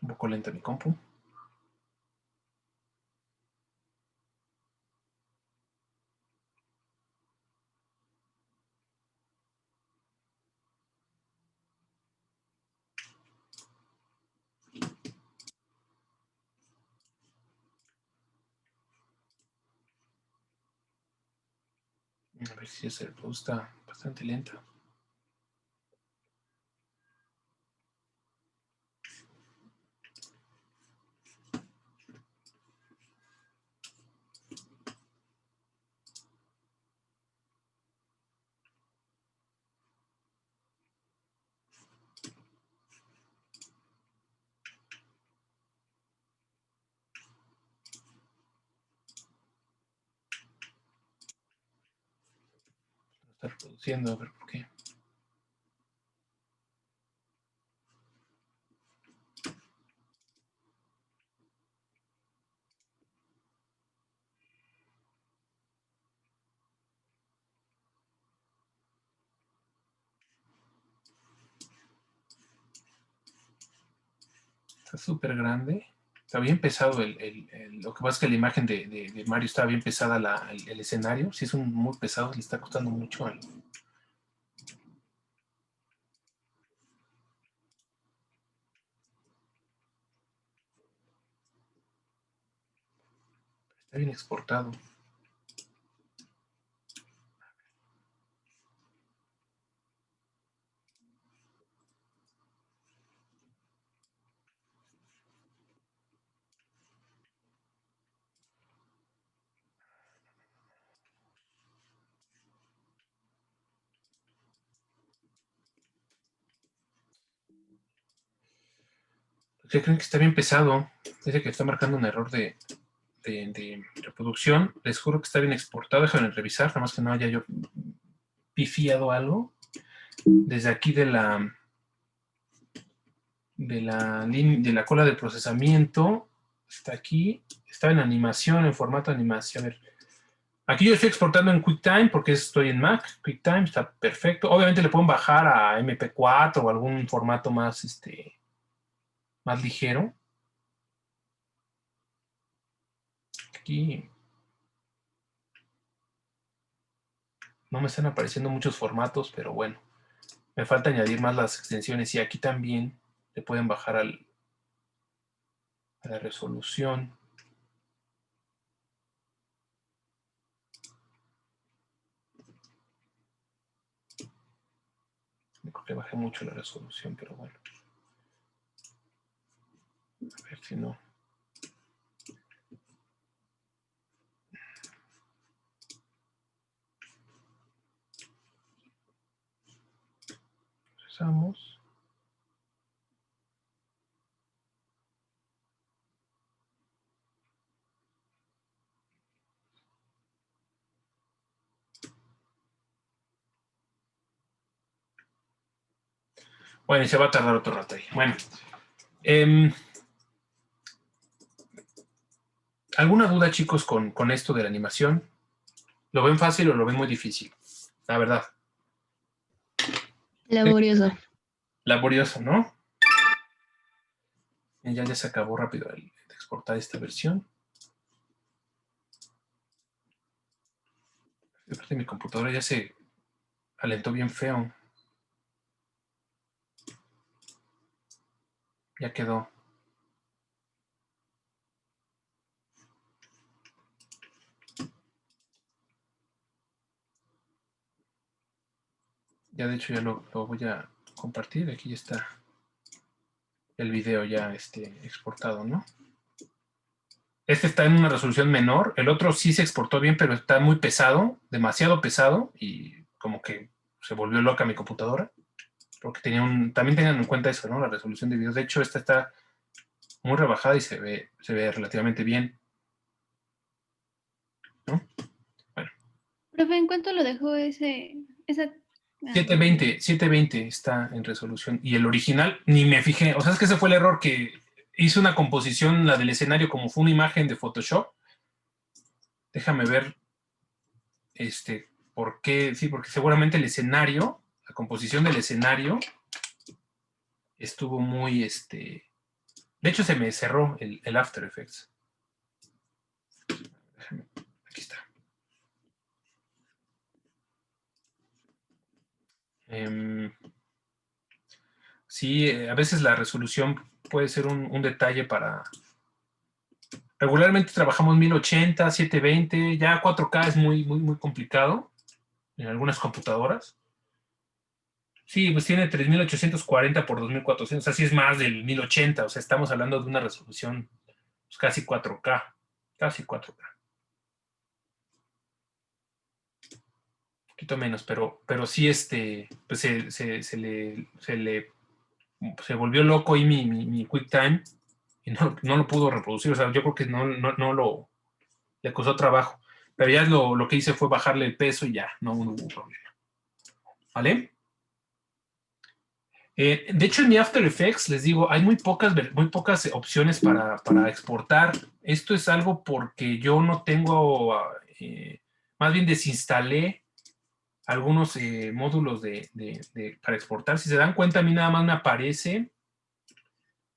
Un poco lenta mi compu. A ver si se reproduce, está bastante lenta. No está reproduciendo, a ver por qué. Está súper grande. Está bien pesado lo que pasa es que la imagen de Mario está bien pesada, el escenario. Sí es muy pesado, le está costando mucho está bien exportado. ¿Qué creen que está bien pesado? Dice que está marcando un error de reproducción. Les juro que está bien exportado. Déjenme revisar, nada más que no haya yo pifiado algo. Desde aquí de la de la cola de procesamiento. Está aquí. Está en animación, en formato de animación. A ver. Aquí yo estoy exportando en QuickTime porque estoy en Mac. QuickTime está perfecto. Obviamente le pueden bajar a MP4 o algún formato más, más ligero. Aquí no me están apareciendo muchos formatos, pero bueno. Me falta añadir más las extensiones y aquí también le pueden bajar a la resolución. Creo que bajé mucho la resolución, pero bueno. A ver si no. Regresamos. Bueno, y se va a tardar otro rato ahí. Bueno. ¿Alguna duda, chicos, con esto de la animación? ¿Lo ven fácil o lo ven muy difícil? La verdad. Laborioso. Laborioso, ¿no? Ya se acabó rápido de exportar esta versión. Aparte, mi computadora ya se alentó bien feo. Ya quedó. Ya de hecho ya lo voy a compartir. Aquí ya está el video ya exportado, ¿no? Este está en una resolución menor. El otro sí se exportó bien, pero está muy pesado, demasiado pesado, y como que se volvió loca mi computadora. Porque también tengan en cuenta eso, ¿no? La resolución de videos. De hecho, esta está muy rebajada y se ve relativamente bien, ¿no? Bueno. Profe, ¿en cuánto lo dejó esa? 720 está en resolución. Y el original, ni me fijé. O sea, es que ese fue el error, que hice una composición, la del escenario, como fue una imagen de Photoshop. Déjame ver por qué. Sí, porque seguramente el escenario, la composición del escenario estuvo muy, de hecho, se me cerró el After Effects. Déjame, aquí está. Sí, a veces la resolución puede ser un detalle para... Regularmente trabajamos 1080, 720, ya 4K es muy, muy, muy complicado en algunas computadoras. Sí, pues tiene 3840 por 2400, así es más del 1080, o sea, estamos hablando de una resolución pues, casi 4K, casi 4K. Un poquito menos, pero sí, pues se volvió loco ahí mi QuickTime y no lo pudo reproducir. O sea, yo creo que le costó trabajo. Pero ya lo que hice fue bajarle el peso y ya, no hubo problema. ¿Vale? De hecho, en mi After Effects, les digo, hay muy pocas opciones para exportar. Esto es algo porque yo no tengo, más bien desinstalé algunos módulos para exportar. Si se dan cuenta, a mí nada más me aparece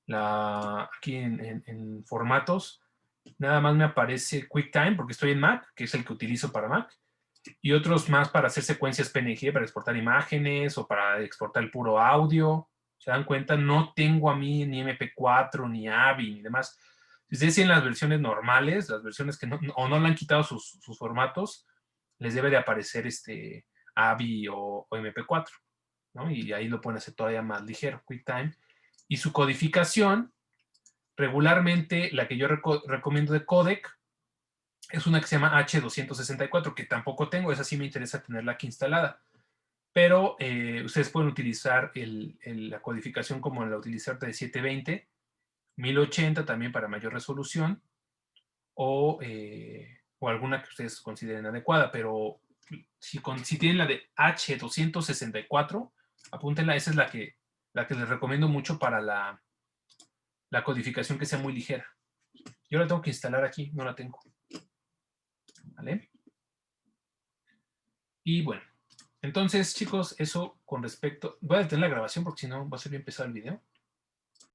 aquí en formatos, nada más me aparece QuickTime porque estoy en Mac, que es el que utilizo para Mac, y otros más para hacer secuencias PNG, para exportar imágenes o para exportar el puro audio. Se dan cuenta, no tengo a mí ni MP4, ni AVI, ni demás. Si ustedes tienen las versiones normales, las versiones que no le han quitado sus formatos, les debe de aparecer AVI o MP4, ¿no? Y ahí lo pueden hacer todavía más ligero, QuickTime. Y su codificación, regularmente la que yo recomiendo de codec es una que se llama H264, que tampoco tengo, esa sí me interesa tenerla aquí instalada. Pero ustedes pueden utilizar la codificación como la utilizar de 720, 1080 también para mayor resolución, o alguna que ustedes consideren adecuada, pero si tienen la de H264, apúntenla, esa es la que les recomiendo mucho para la codificación que sea muy ligera. Yo la tengo que instalar aquí, no la tengo. ¿Vale? Y bueno, entonces, chicos, eso con respecto... Voy a detener la grabación porque si no va a ser bien pesado el video.